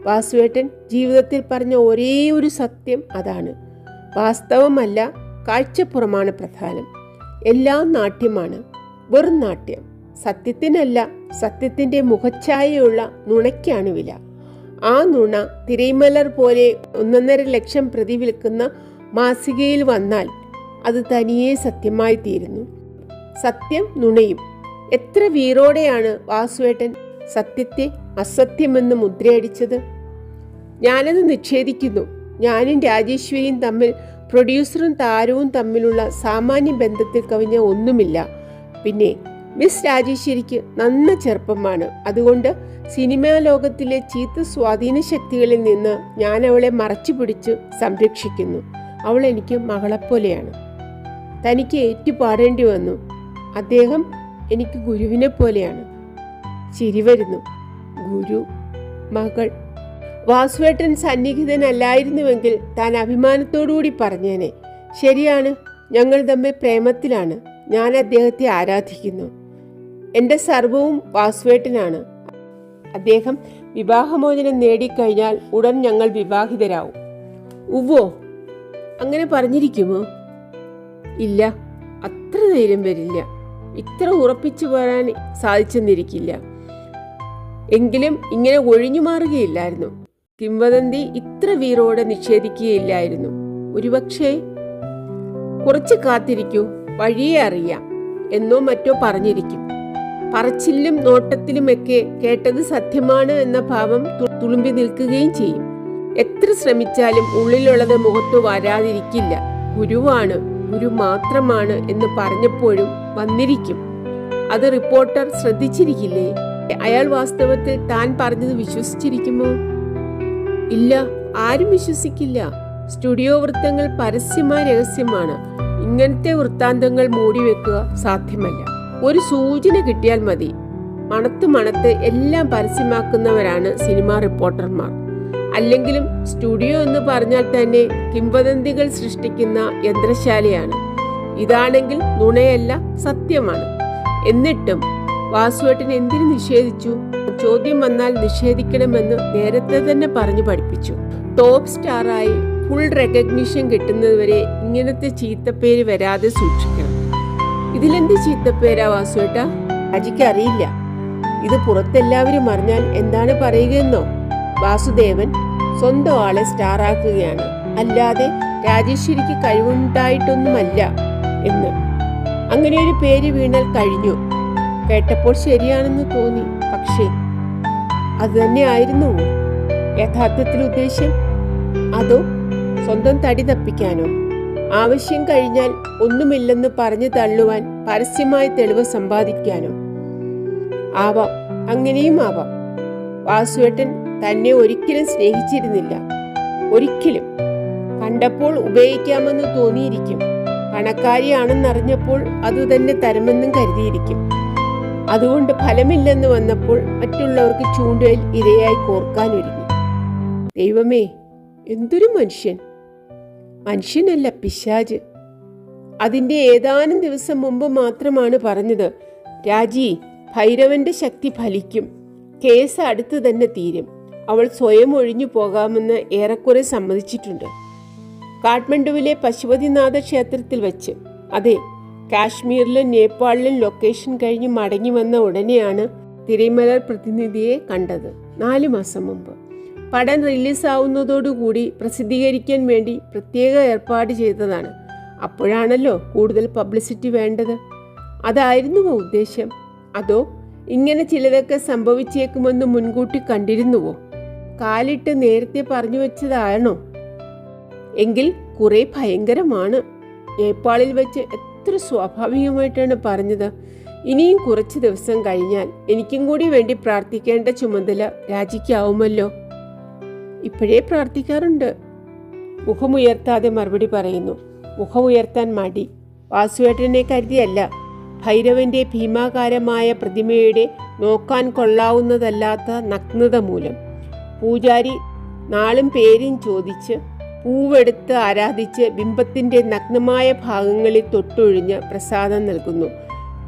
വാസുവേട്ടൻ ജീവിതത്തിൽ പറഞ്ഞ ഒരേ ഒരു സത്യം അതാണ്. വാസ്തവമല്ല, കാഴ്ചപ്പുറമാണ് പ്രധാനം. എല്ലാം നാട്യമാണ്, വെറും നാട്യം. സത്യത്തിനല്ല, സത്യത്തിൻ്റെ മുഖച്ഛായയുള്ള നുണയ്ക്കാണ് വില. ആ നുണ തിരൈമലർ പോലെ 1.5 ലക്ഷം പ്രതി വിൽക്കുന്ന മാസികയിൽ വന്നാൽ അത് തനിയെ സത്യമായി തീരുന്നു. സത്യം നുണയും. എത്ര വീറോടെയാണ് വാസുവേട്ടൻ സത്യത്തെ അസത്യമെന്ന് മുദ്രയടിച്ചത്. ഞാനത് നിഷേധിക്കുന്നു. ഞാനും രാജേശ്വരിയും തമ്മിൽ, പ്രൊഡ്യൂസറും താരവും തമ്മിലുള്ള സാമാന്യ ബന്ധത്തിൽ കവിഞ്ഞ ഒന്നുമില്ല. പിന്നെ മിസ് രാജേശ്വരിക്ക് നന്ന ചെറുപ്പമാണ്. അതുകൊണ്ട് സിനിമാ ലോകത്തിലെ ചീത്ത സ്വാധീന ശക്തികളിൽ നിന്ന് ഞാൻ അവളെ മറച്ചു പിടിച്ച് സംരക്ഷിക്കുന്നു. അവൾ എനിക്ക് മകളെപ്പോലെയാണ്. തനിക്ക് ഏറ്റുപാടേണ്ടി വന്നു. അദ്ദേഹം എനിക്ക് ഗുരുവിനെ പോലെയാണ്. ചിരി വരുന്നു. ഗുരു, മകൾ. വാസുവേട്ടൻ സന്നിഹിതനല്ലായിരുന്നുവെങ്കിൽ താൻ അഭിമാനത്തോടുകൂടി പറഞ്ഞേനെ. ശരിയാണ്, ഞങ്ങൾ തമ്മിൽ പ്രേമത്തിലാണ്. ഞാൻ അദ്ദേഹത്തെ ആരാധിക്കുന്നു. എൻ്റെ സർവവും വാസുവേട്ടനാണ്. അദ്ദേഹം വിവാഹമോചനം നേടിക്കഴിഞ്ഞാൽ ഉടൻ ഞങ്ങൾ വിവാഹിതരാവും. ഉവ്വോ, അങ്ങനെ പറഞ്ഞിരിക്കുമോ? ഇല്ല, അത്ര ധൈര്യം വരില്ല. ഇത്ര ഉറപ്പിച്ചു പറയാൻ സാധിച്ചെന്നിരിക്കില്ല. എങ്കിലും ഇങ്ങനെ ഒഴിഞ്ഞു മാറുകയില്ലായിരുന്നു. കിംവദന്തി ഇത്ര വീറോടെ നിഷേധിക്കുകയില്ലായിരുന്നു. ഒരുപക്ഷേ കുറച്ച് കാത്തിരിക്കൂ, വഴിയെ അറിയാം എന്നോ മറ്റോ പറഞ്ഞിരിക്കും. പറച്ചിലും നോട്ടത്തിലുമൊക്കെ കേട്ടത് സത്യമാണ് എന്ന ഭാവം തുളുമ്പി നിൽക്കുകയും ചെയ്യും. എത്ര ശ്രമിച്ചാലും ഉള്ളിലുള്ളത് മുഖത്ത് വരാതിരിക്കില്ല. ഗുരുവാണ്, ഗുരു മാത്രമാണ് എന്ന് പറഞ്ഞപ്പോഴും വന്നിരിക്കും. അത് റിപ്പോർട്ടർ ശ്രദ്ധിച്ചിരിക്കില്ലേ? അയാൾ വാസ്തവത്തിൽ താൻ പറഞ്ഞത് വിശ്വസിച്ചിരിക്കുമോ? ഇല്ല, ആരും വിശ്വസിക്കില്ല. സ്റ്റുഡിയോ വൃത്തങ്ങൾ പരസ്യമായ രഹസ്യമാണ്. ഇങ്ങനത്തെ വൃത്താന്തങ്ങൾ മൂടിവെക്കുക സാധ്യമല്ല. ഒരു സൂചന കിട്ടിയാൽ മതി. മണത്ത് എല്ലാം പരസ്യമാക്കുന്നവരാണ് സിനിമാ റിപ്പോർട്ടർമാർ. അല്ലെങ്കിലും സ്റ്റുഡിയോ എന്ന് പറഞ്ഞാൽ തന്നെ കിംവദന്തികൾ സൃഷ്ടിക്കുന്ന യന്ത്രശാലയാണ്. ഇതാണെങ്കിൽ നുണയല്ല, സത്യമാണ്. എന്നിട്ടും വാസുവേട്ടൻ എന്തിനു നിഷേധിച്ചു? ചോദ്യം വന്നാൽ നിഷേധിക്കണമെന്ന് നേരത്തെ തന്നെ പറഞ്ഞു പഠിപ്പിച്ചു. ടോപ്പ് സ്റ്റാറായി ഫുൾ റെക്കഗ്നിഷൻ കിട്ടുന്നതുവരെ ഇങ്ങനത്തെ ചീത്തപ്പേര് വരാതെ സൂക്ഷിക്കണം. ഇതിലെന്ത് ചീത്തപ്പേരാ വാസുവേട്ട? രാജിക്ക് അറിയില്ല. ഇത് പുറത്തെല്ലാവരും അറിഞ്ഞാൽ എന്താണ് പറയുകയെന്നോ? വാസുദേവൻ സ്വന്തം ആളെ സ്റ്റാറാക്കുകയാണ്, അല്ലാതെ രാജേശ്വരിക്ക് കഴിവുണ്ടായിട്ടൊന്നുമല്ല എന്ന്. അങ്ങനെ ഒരു പേര് വീണാൽ കഴിഞ്ഞു. കേട്ടപ്പോൾ ശരിയാണെന്ന് തോന്നി. പക്ഷേ അത് തന്നെയായിരുന്നു യഥാർത്ഥത്തിൽ ഉദ്ദേശം? അതോ സ്വന്തം തടി തപ്പിക്കാനോ? ആവശ്യം കഴിഞ്ഞാൽ ഒന്നുമില്ലെന്ന് പറഞ്ഞു തള്ളുവാൻ പരസ്യമായി തെളിവ് സമ്പാദിക്കാനോ? ആവാം, അങ്ങനെയും ആവാം. വാസുവേട്ടൻ തന്നെ ഒരിക്കലും സ്നേഹിച്ചിരുന്നില്ല. ഒരിക്കലും. കണ്ടപ്പോൾ ഉപയോഗിക്കാമെന്ന് തോന്നിയിരിക്കും. പണക്കാരിയാണെന്നറിഞ്ഞപ്പോൾ അതുതന്നെ തരമെന്നും കരുതിയിരിക്കും. അതുകൊണ്ട് ഫലമില്ലെന്ന് വന്നപ്പോൾ മറ്റുള്ളവർക്ക് ചൂണ്ടയിൽ ഇരയായി കോർക്കാനൊരുങ്ങി. ദൈവമേ, എന്തൊരു മനുഷ്യൻ! മനുഷ്യനല്ല, പിശാച്. അതിൻ്റെ ഏതാനും ദിവസം മുമ്പ് മാത്രമാണ് പറഞ്ഞത്, രാജി, ഭൈരവന്റെ ശക്തി ഫലിക്കും, കേസ് അടുത്ത് തന്നെ തീരും, അവൾ സ്വയം ഒഴിഞ്ഞു പോകാമെന്ന് ഏറെക്കുറെ സമ്മതിച്ചിട്ടുണ്ട്. കാഠ്മണ്ഡുവിലെ പശുപതിനാഥ ക്ഷേത്രത്തിൽ വെച്ച്. അതെ, കാശ്മീരിലും നേപ്പാളിലും ലൊക്കേഷൻ കഴിഞ്ഞ് മടങ്ങി വന്ന ഉടനെയാണ് തിരമലർ പ്രതിനിധിയെ കണ്ടത്. 4 മാസം മുമ്പ്. പടം റിലീസാവുന്നതോടുകൂടി പ്രസിദ്ധീകരിക്കാൻ വേണ്ടി പ്രത്യേക ഏർപ്പാട് ചെയ്തതാണ്. അപ്പോഴാണല്ലോ കൂടുതൽ പബ്ലിസിറ്റി വേണ്ടത്. അതായിരുന്നുവോ ഉദ്ദേശം? അതോ ഇങ്ങനെ ചിലതൊക്കെ സംഭവിച്ചേക്കുമെന്ന് മുൻകൂട്ടി കണ്ടിരുന്നുവോ? കാലിട്ട് നേരത്തെ പറഞ്ഞു വെച്ചതാണോ? എങ്കിൽ കുറെ ഭയങ്കരമാണ്. നേപ്പാളിൽ വെച്ച് എത്ര സ്വാഭാവികമായിട്ടാണ് പറഞ്ഞത്. ഇനിയും കുറച്ച് ദിവസം കഴിഞ്ഞാൽ എനിക്കും കൂടി വേണ്ടി പ്രാർത്ഥിക്കേണ്ട ചുമതല രാജിക്കാവുമല്ലോ. ഇപ്പോഴേ പ്രാർത്ഥിക്കാറുണ്ട്. മുഖമുയർത്താതെ മറുപടി പറയുന്നു. മുഖമുയർത്താൻ മടി. വാസുവേട്ടനെ കരുതിയല്ല, ഭൈരവന്റെ ഭീമാകാരമായ പ്രതിമയുടെ നോക്കാൻ കൊള്ളാവുന്നതല്ലാത്ത നഗ്നത മൂലം. പൂജാരി നാളും പേരും ചോദിച്ച് പൂവെടുത്ത് ആരാധിച്ച് ബിംബത്തിന്റെ നഗ്നമായ ഭാഗങ്ങളിൽ തൊട്ടൊഴിഞ്ഞ് പ്രസാദം നൽകുന്നു.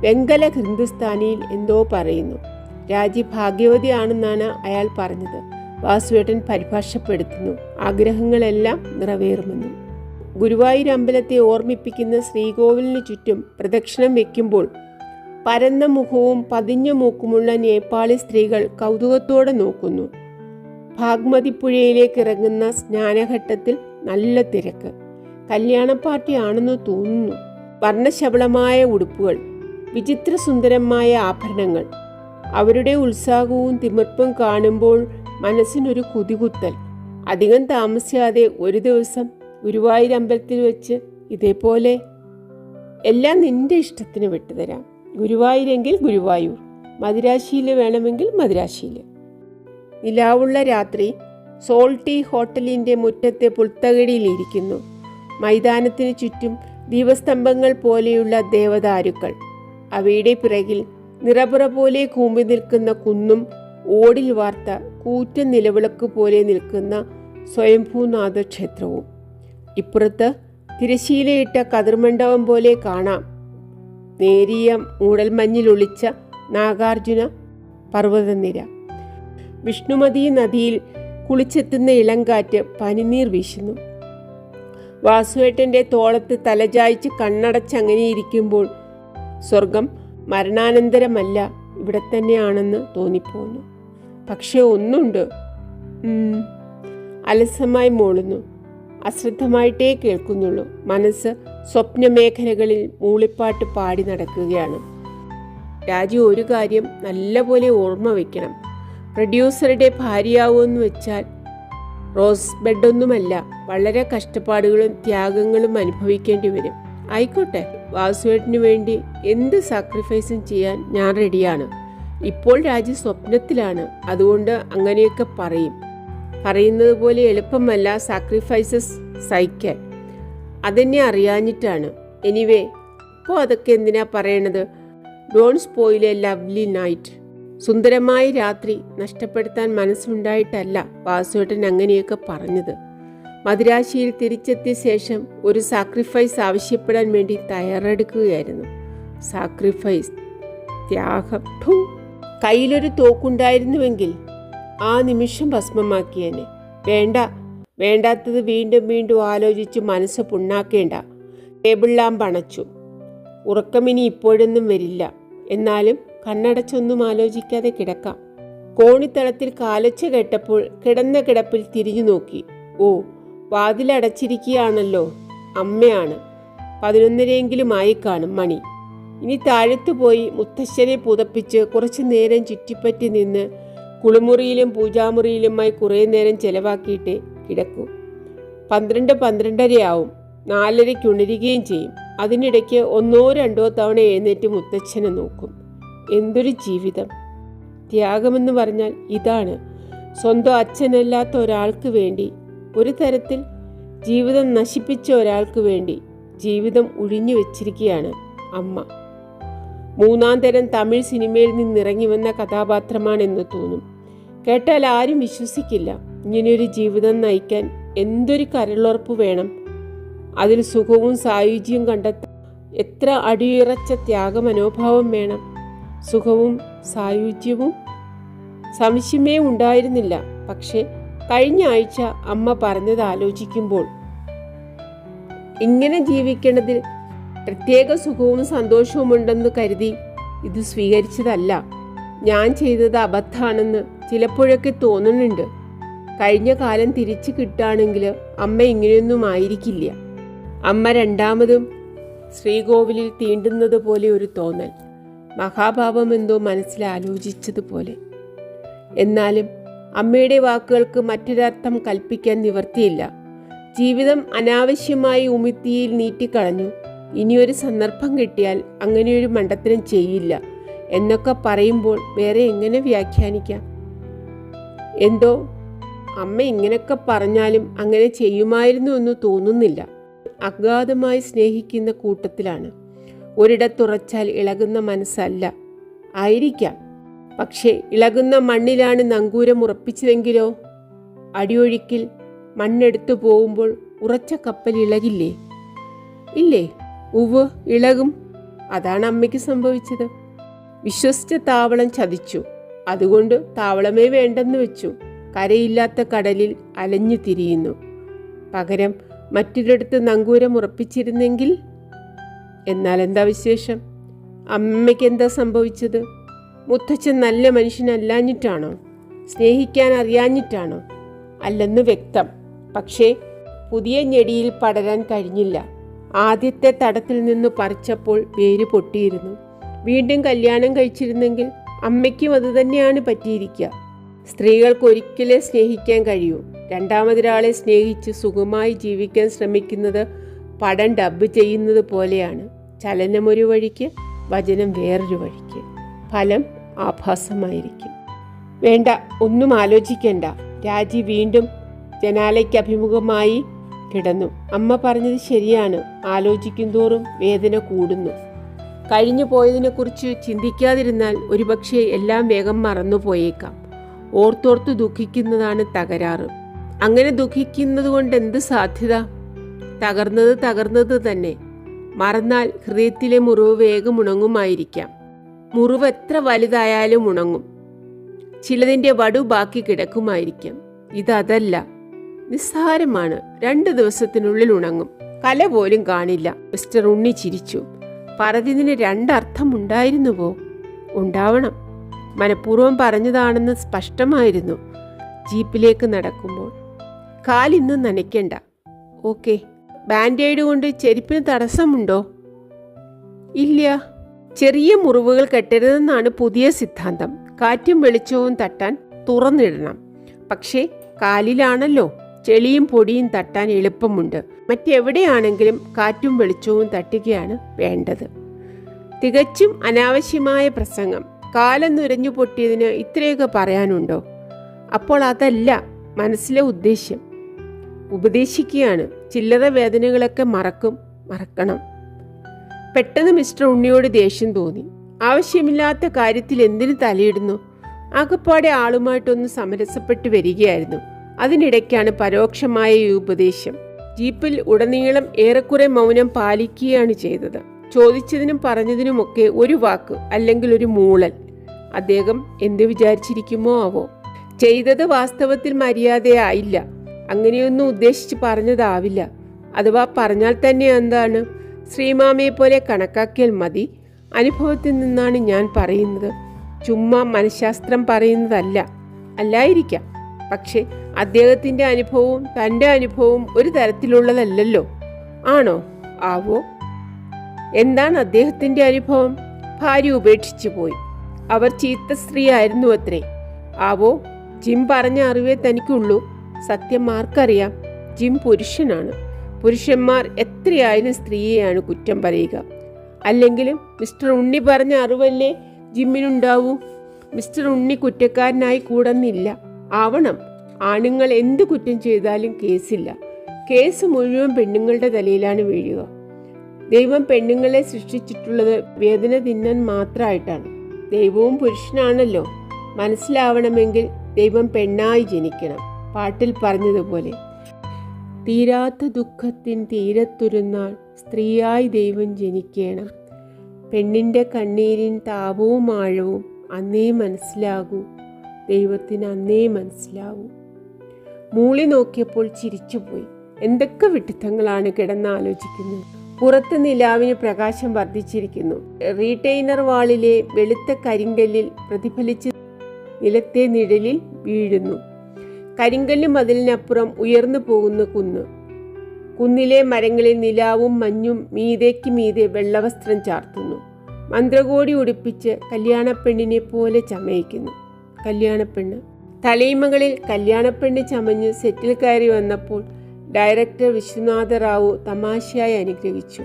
വെങ്കല ഹിന്ദുസ്ഥാനിയിൽ എന്തോ പറയുന്നു. രാജി ഭാഗ്യവതിയാണെന്നാണ് അയാൾ പറഞ്ഞത്. വാസുവേട്ടൻ പരിഭാഷപ്പെടുത്തുന്നു. ആഗ്രഹങ്ങളെല്ലാം നിറവേറുമെന്നും. ഗുരുവായൂർ അമ്പലത്തെ ഓർമ്മിപ്പിക്കുന്ന ശ്രീകോവിലിന് ചുറ്റും പ്രദക്ഷിണം വയ്ക്കുമ്പോൾ പരന്ന മുഖവും പതിഞ്ഞ മൂക്കുമുള്ള നേപ്പാളി സ്ത്രീകൾ കൗതുകത്തോടെ നോക്കുന്നു. ഭാഗ്മതി പുഴയിലേക്ക് ഇറങ്ങുന്ന സ്നാനഘട്ടത്തിൽ നല്ല തിരക്ക്. കല്യാണ പാർട്ടിയാണെന്ന് തോന്നുന്നു. വർണ്ണശബളമായ ഉടുപ്പുകൾ, വിചിത്ര സുന്ദരമായ ആഭരണങ്ങൾ. അവരുടെ ഉത്സാഹവും തിമിർപ്പും കാണുമ്പോൾ മനസ്സിനൊരു കുതികുത്തൽ. അധികം താമസിയാതെ ഒരു ദിവസം ഗുരുവായൂർ അമ്പലത്തിൽ വെച്ച് ഇതേപോലെ. എല്ലാം നിന്റെ ഇഷ്ടത്തിന് വിട്ടുതരാം. ഗുരുവായൂരെങ്കിൽ ഗുരുവായൂർ, മദിരാശിയിൽ വേണമെങ്കിൽ മദിരാശിയിൽ. നിലാവുള്ള രാത്രി സോൾട്ടി ഹോട്ടലിൻ്റെ മുറ്റത്തെ പുൽത്തകടിയിലിരിക്കുന്നു. മൈതാനത്തിന് ചുറ്റും ദീപസ്തംഭങ്ങൾ പോലെയുള്ള ദേവദാരുക്കൾ. അവയുടെ പിറകിൽ നിറപുറ പോലെ കൂമ്പി നിൽക്കുന്ന കുന്നും ഓടിൽ വാർത്ത കൂറ്റൻ നിലവിളക്ക് പോലെ നിൽക്കുന്ന സ്വയംഭൂനാഥ ക്ഷേത്രവും. ഇപ്പുറത്ത് തിരശീലയിട്ട കതിർമണ്ഡപം പോലെ കാണാം നേരിയ മൂടൽമഞ്ഞിലൊളിച്ച നാഗാർജുന പർവ്വതനിര. വിഷ്ണുമതി നദിയിൽ കുളിച്ചെത്തുന്ന ഇളങ്കാറ്റ് പനിനീർ വീശുന്നു. വാസുവേട്ടൻ്റെ തോളത്ത് തലചായ്ച്ച് കണ്ണടച്ചങ്ങനെ ഇരിക്കുമ്പോൾ സ്വർഗം മരണാനന്തരമല്ല, ഇവിടെ തന്നെയാണെന്ന് തോന്നിപ്പോന്നു. പക്ഷെ ഒന്നുണ്ട്. അലസമായി മൂളുന്നു. അശ്രദ്ധമായിട്ടേ കേൾക്കുന്നുള്ളൂ. മനസ്സ് സ്വപ്നമേഖലകളിൽ മൂളിപ്പാട്ട് പാടി നടക്കുകയാണ്. രാജു ഒരു കാര്യം നല്ലപോലെ ഓർമ്മ വയ്ക്കണം. പ്രൊഡ്യൂസറുടെ ഭാര്യയാവുമെന്ന് വെച്ചാൽ റോസ് ബെഡൊന്നുമല്ല. വളരെ കഷ്ടപ്പാടുകളും ത്യാഗങ്ങളും അനുഭവിക്കേണ്ടി വരും. ആയിക്കോട്ടെ, വാസുവേട്ടന് വേണ്ടി എന്ത് സാക്രിഫൈസും ചെയ്യാൻ ഞാൻ റെഡിയാണ്. ഇപ്പോൾ രാജു സ്വപ്നത്തിലാണ്, അതുകൊണ്ട് അങ്ങനെയൊക്കെ പറയും. പറയുന്നത് പോലെ എളുപ്പമല്ല സാക്രിഫൈസസ് സഹിക്കാൻ. അതെന്നെ അറിയാഞ്ഞിട്ടാണ്. എനിവേ, ഇപ്പോൾ അതൊക്കെ എന്തിനാ പറയണത്? Don't spoil A lovely night. സുന്ദരമായ രാത്രി നഷ്ടപ്പെടുത്താൻ മനസ്സുണ്ടായിട്ടല്ല വാസുവേട്ടൻ അങ്ങനെയൊക്കെ പറഞ്ഞത്. മദിരാശിയിൽ തിരിച്ചെത്തിയ ശേഷം ഒരു സാക്രിഫൈസ് ആവശ്യപ്പെടാൻ വേണ്ടി തയ്യാറെടുക്കുകയായിരുന്നു. സാക്രിഫൈസ്, ത്യാഗം. കയ്യിലൊരു തോക്കുണ്ടായിരുന്നുവെങ്കിൽ ആ നിമിഷം ഭസ്മമാക്കിയേനെ. വേണ്ടാത്തത് വീണ്ടും വീണ്ടും ആലോചിച്ച് മനസ്സ് പുണ്ണാക്കേണ്ട. Table lamp അണച്ചു. ഉറക്കമിനി ഇപ്പോഴൊന്നും വരില്ല. എന്നാലും കണ്ണടച്ചൊന്നും ആലോചിക്കാതെ കിടക്കാം. കോണിത്തളത്തിൽ കാലൊച്ച കേട്ടപ്പോൾ കിടന്ന കിടപ്പിൽ തിരിഞ്ഞു നോക്കി. ഓ, വാതിലടച്ചിരിക്കുകയാണല്ലോ. അമ്മയാണ്. 11:30 ആയി കാണും മണി. ഇനി താഴത്തു പോയി മുത്തശ്ശനെ പുതപ്പിച്ച് കുറച്ചു നേരം ചുറ്റിപ്പറ്റി നിന്ന് കുളിമുറിയിലും പൂജാമുറിയിലുമായി കുറേ നേരം ചെലവാക്കിയിട്ടേ കിടക്കൂ. 12-12:30 ആവും. 4:30 ഉണരുകയും ചെയ്യും. അതിനിടയ്ക്ക് 1-2 തവണ എഴുന്നേറ്റ് മുത്തച്ഛനെ നോക്കും. എന്തൊരു ജീവിതം! ത്യാഗമെന്ന് പറഞ്ഞാൽ ഇതാണ്. സ്വന്തം അച്ഛനല്ലാത്ത ഒരാൾക്ക് വേണ്ടി, ഒരു തരത്തിൽ ജീവിതം നശിപ്പിച്ച ഒരാൾക്ക് വേണ്ടി ജീവിതം ഒഴിഞ്ഞു വെച്ചിരിക്കുകയാണ് അമ്മ. മൂന്നാം തരം തമിഴ് സിനിമയിൽ നിന്നിറങ്ങി വന്ന കഥാപാത്രമാണെന്ന് തോന്നും. കേട്ടാൽ ആരും വിശ്വസിക്കില്ല. ഇങ്ങനെയൊരു ജീവിതം നയിക്കാൻ എന്തൊരു കരളുറപ്പ് വേണം. അതിൽ സുഖവും സായുജ്യവും കണ്ടെത്താൻ എത്ര അടിയുറച്ച ത്യാഗമനോഭാവം വേണം. സുഖവും സായുജ്യവും സംശയമേ ഉണ്ടായിരുന്നില്ല. പക്ഷേ കഴിഞ്ഞ ആഴ്ച അമ്മ പറഞ്ഞത് ആലോചിക്കുമ്പോൾ ഇങ്ങനെ ജീവിക്കണതിൽ പ്രത്യേക സുഖവും സന്തോഷവും ഉണ്ടെന്ന് കരുതി ഇത് സ്വീകരിച്ചതല്ല. ഞാൻ ചെയ്തത് അബദ്ധമാണെന്ന് ചിലപ്പോഴൊക്കെ തോന്നുന്നുണ്ട്. കഴിഞ്ഞ കാലം തിരിച്ചു കിട്ടുകയാണെങ്കിൽ അമ്മ ഇങ്ങനെയൊന്നും ആയിരിക്കില്ല. അമ്മ രണ്ടാമതും ശ്രീകോവിലിൽ തീണ്ടുന്നത് പോലെ ഒരു തോന്നൽ. മഹാഭാവം എന്തോ മനസ്സിൽ ആലോചിച്ചതുപോലെ. എന്നാലും അമ്മയുടെ വാക്കുകൾക്ക് മറ്റൊരർത്ഥം കൽപ്പിക്കാൻ നിവർത്തിയില്ല. ജീവിതം അനാവശ്യമായി ഉമിത്തിയിൽ നീട്ടിക്കളഞ്ഞു. ഇനിയൊരു സന്ദർഭം കിട്ടിയാൽ അങ്ങനെയൊരു മണ്ടത്തരം ചെയ്യില്ല എന്നൊക്കെ പറയുമ്പോൾ വേറെ എങ്ങനെ വ്യാഖ്യാനിക്കാം? എന്തോ അമ്മ ഇങ്ങനെയൊക്കെ പറഞ്ഞാലും അങ്ങനെ ചെയ്യുമായിരുന്നു എന്ന് തോന്നുന്നില്ല. അഗാധമായി സ്നേഹിക്കുന്ന കൂട്ടത്തിലാണ്. ഒരിടത്തുറച്ചാൽ ഇളകുന്ന മനസ്സല്ല. ആയിരിക്കാം. പക്ഷേ ഇളകുന്ന മണ്ണിലാണ് നങ്കൂരം ഉറപ്പിച്ചതെങ്കിലോ? അടിയൊഴുക്കിൽ മണ്ണെടുത്തു പോകുമ്പോൾ ഉറച്ച കപ്പൽ ഇളകില്ലേ? ഇല്ലേ? ഉവ്, ഇളകും. അതാണ് അമ്മയ്ക്ക് സംഭവിച്ചത്. വിശ്വസിച്ച താവളം ചതിച്ചു. അതുകൊണ്ട് താവളമേ വേണ്ടെന്ന് വെച്ചു. കരയില്ലാത്ത കടലിൽ അലഞ്ഞു തിരിയുന്നു. പകരം മറ്റൊരിടത്ത് നങ്കൂരം ഉറപ്പിച്ചിരുന്നെങ്കിൽ. എന്നാൽ എന്താ വിശേഷം? അമ്മയ്ക്ക് എന്താ സംഭവിച്ചത്? മുത്തച്ഛൻ നല്ല മനുഷ്യനല്ലാഞ്ഞിട്ടാണോ? സ്നേഹിക്കാൻ അറിയാഞ്ഞിട്ടാണോ? അല്ലെന്ന് വ്യക്തം. പക്ഷേ പുതിയ ഞെടിയിൽ പടരാൻ കഴിഞ്ഞില്ല. ആദ്യത്തെ തടത്തിൽ നിന്ന് പറിച്ചപ്പോൾ വേര് പൊട്ടിയിരുന്നു. വീണ്ടും കല്യാണം കഴിച്ചിരുന്നെങ്കിൽ അമ്മയ്ക്കും അതുതന്നെയാണ് പറ്റിയിരിക്കുക. സ്ത്രീകൾക്ക് ഒരിക്കലേ സ്നേഹിക്കാൻ കഴിയൂ. രണ്ടാമതൊരാളെ സ്നേഹിച്ച് സുഖമായി ജീവിക്കാൻ ശ്രമിക്കുന്നത് പടം ഡബ് ചെയ്യുന്നത് പോലെയാണ്. ചലനമൊരു വഴിക്ക്, വചനം വേറൊരു വഴിക്ക്. ഫലം ആഭാസമായിരിക്കും. വേണ്ട, ഒന്നും ആലോചിക്കണ്ട. രാജി വീണ്ടും ജനാലയ്ക്ക് അഭിമുഖമായി കിടന്നു. അമ്മ പറഞ്ഞത് ശരിയാണ്. ആലോചിക്കും തോറും വേദന കൂടുന്നു. കഴിഞ്ഞു പോയതിനെക്കുറിച്ച് ചിന്തിക്കാതിരുന്നാൽ ഒരുപക്ഷെ എല്ലാം വേഗം മറന്നുപോയേക്കാം. ഓർത്തോർത്ത് ദുഃഖിക്കുന്നതാണ് തകരാറ്. അങ്ങനെ ദുഃഖിക്കുന്നത് കൊണ്ട് എന്ത് സാധ്യത? തകർന്നത് തന്നെ. മറന്നാൽ ഹൃദയത്തിലെ മുറിവ് വേഗം ഉണങ്ങുമായിരിക്കാം. മുറിവ് എത്ര വലുതായാലും ഉണങ്ങും. ചിലതിൻ്റെ വടു ബാക്കി കിടക്കുമായിരിക്കാം. ഇതല്ല, നിസ്സാരമാണ്. 2 ദിവസത്തിനുള്ളിൽ ഉണങ്ങും. കല പോലും കാണില്ല. മിസ്റ്റർ ഉണ്ണി ചിരിച്ചു. പറഞ്ഞതിന് 2 അർത്ഥം ഉണ്ടായിരുന്നുവോ? ഉണ്ടാവണം. മനഃപൂർവ്വം പറഞ്ഞതാണെന്ന് സ്പഷ്ടമായിരുന്നു. ജീപ്പിലേക്ക് നടക്കുമ്പോൾ കാലിന്ന് നനയ്ക്കണ്ട. ഓക്കെ. ബാൻഡേഡ് കൊണ്ട് ചെരുപ്പിന് തടസ്സമുണ്ടോ? ഇല്ല. ചെറിയ മുറിവുകൾ കെട്ടരുതെന്നാണ് പുതിയ സിദ്ധാന്തം. കാറ്റും വെളിച്ചവും തട്ടാൻ തുറന്നിടണം. പക്ഷേ കാലിലാണല്ലോ. ചെളിയും പൊടിയും തട്ടാൻ എളുപ്പമുണ്ട്. മറ്റെവിടെയാണെങ്കിലും കാറ്റും വെളിച്ചവും തട്ടുകയാണ് വേണ്ടത്. തികച്ചും അനാവശ്യമായ പ്രസംഗം. കാലം നുരഞ്ഞു പൊട്ടിയതിന് ഇത്രയൊക്കെ പറയാനുണ്ടോ? അപ്പോൾ അതല്ല മനസ്സിലെ ഉദ്ദേശ്യം. ഉപദേശിക്കുകയാണ്. ചില്ലറ വേദനകളൊക്കെ മറക്കണം. പെട്ടെന്ന് മിസ്റ്റർ ഉണ്ണിയോട് ദേഷ്യം തോന്നി. ആവശ്യമില്ലാത്ത കാര്യത്തിൽ എന്തിനു തലയിടുന്നു? ആകപ്പാടെ ആളുമായിട്ടൊന്ന് സമരസപ്പെട്ട് വരികയായിരുന്നു. അതിനിടയ്ക്കാണ് പരോക്ഷമായ ഈ ഉപദേശം. ജീപ്പിൽ ഉടനീളം ഏറെക്കുറെ മൗനം പാലിക്കുകയാണ് ചെയ്തത്. ചോദിച്ചതിനും പറഞ്ഞതിനുമൊക്കെ ഒരു വാക്ക് അല്ലെങ്കിൽ ഒരു മൂളൽ. അദ്ദേഹം എന്ത് വിചാരിച്ചിരിക്കുമോ ആവോ? ചെയ്തത് വാസ്തവത്തിൽ മര്യാദയായില്ല. അങ്ങനെയൊന്നും ഉദ്ദേശിച്ച് പറഞ്ഞതാവില്ല. അഥവാ പറഞ്ഞാൽ തന്നെ എന്താണ്? ശ്രീമാമയെ പോലെ കണക്കാക്കിയാൽ മതി. അനുഭവത്തിൽ നിന്നാണ് ഞാൻ പറയുന്നത്. ചുമ്മാ മനഃശാസ്ത്രം പറയുന്നതല്ല. അല്ലായിരിക്കാം. പക്ഷെ അദ്ദേഹത്തിൻ്റെ അനുഭവവും തൻ്റെ അനുഭവവും ഒരു തരത്തിലുള്ളതല്ലല്ലോ. ആണോ? ആവോ? എന്താണ് അദ്ദേഹത്തിൻ്റെ അനുഭവം? ഭാര്യ ഉപേക്ഷിച്ചു പോയി. അവർ ചീത്ത സ്ത്രീ ആയിരുന്നു അത്രേ. ആവോ? ജിം പറഞ്ഞ അറിവേ തനിക്കുള്ളൂ. സത്യം ആർക്കറിയാം? ജിം പുരുഷനാണ്. പുരുഷന്മാർ എത്രയായാലും സ്ത്രീയെയാണ് കുറ്റം പറയുക. അല്ലെങ്കിലും മിസ്റ്റർ ഉണ്ണി പറഞ്ഞ അറിവല്ലേ ജിമ്മിനുണ്ടാവൂ. മിസ്റ്റർ ഉണ്ണി കുറ്റക്കാരനായി കൂടെന്നില്ല. ആവണം. ആണുങ്ങൾ എന്ത് കുറ്റം ചെയ്താലും കേസില്ല. കേസ് മുഴുവൻ പെണ്ണുങ്ങളുടെ തലയിലാണ് വീഴുക. ദൈവം പെണ്ണുങ്ങളെ സൃഷ്ടിച്ചിട്ടുള്ളത് വേദന തിന്നാൻ മാത്രമായിട്ടാണ്. ദൈവവും പുരുഷനാണല്ലോ. മനസ്സിലാവണമെങ്കിൽ ദൈവം പെണ്ണായി ജനിക്കണം. പാട്ടിൽ പറഞ്ഞതുപോലെ, തീരാത്ത ദുഃഖത്തിൻ തീരത്തൊരുനാൾ സ്ത്രീയായി ദൈവം ജനിക്കണം. പെണ്ണിൻ്റെ കണ്ണീരിൻ താപവും ആഴവും അന്നേ മനസ്സിലാകൂ, ദൈവത്തിന് അന്നേ മനസ്സിലാവൂ. മൂളി നോക്കിയപ്പോൾ ചിരിച്ചുപോയി. എന്തൊക്കെ വിഡ്ഢിത്തങ്ങളാണ് കിടന്നാലോചിക്കുന്നത്. പുറത്ത് നിലാവിന് പ്രകാശം വർദ്ധിച്ചിരിക്കുന്നു. റീറ്റെയിനർ വാളിലെ വെളുത്ത കരിങ്കല്ലിൽ പ്രതിഫലിച്ച് നിലത്തെ നിഴലിൽ വീഴുന്നു. കരിങ്കല്ല് മതിലിനപ്പുറം ഉയർന്നു പോകുന്ന കുന്ന്. കുന്നിലെ മരങ്ങളിൽ നിലാവും മഞ്ഞും മീതേക്ക് മീതെ വെള്ളവസ്ത്രം ചാർത്തുന്നു. മന്ത്രകോടി ഉടുപ്പിച്ച് കല്യാണപ്പെണ്ണിനെ പോലെ ചമയിക്കുന്നു. കല്യാണപ്പെണ്ണ് തലയിമകളിൽ കല്യാണപ്പെണ്ണ് ചമഞ്ഞ് സെറ്റിൽ കയറി വന്നപ്പോൾ ഡയറക്ടർ വിശ്വനാഥ റാവു തമാശയായി അനുഗ്രഹിച്ചു.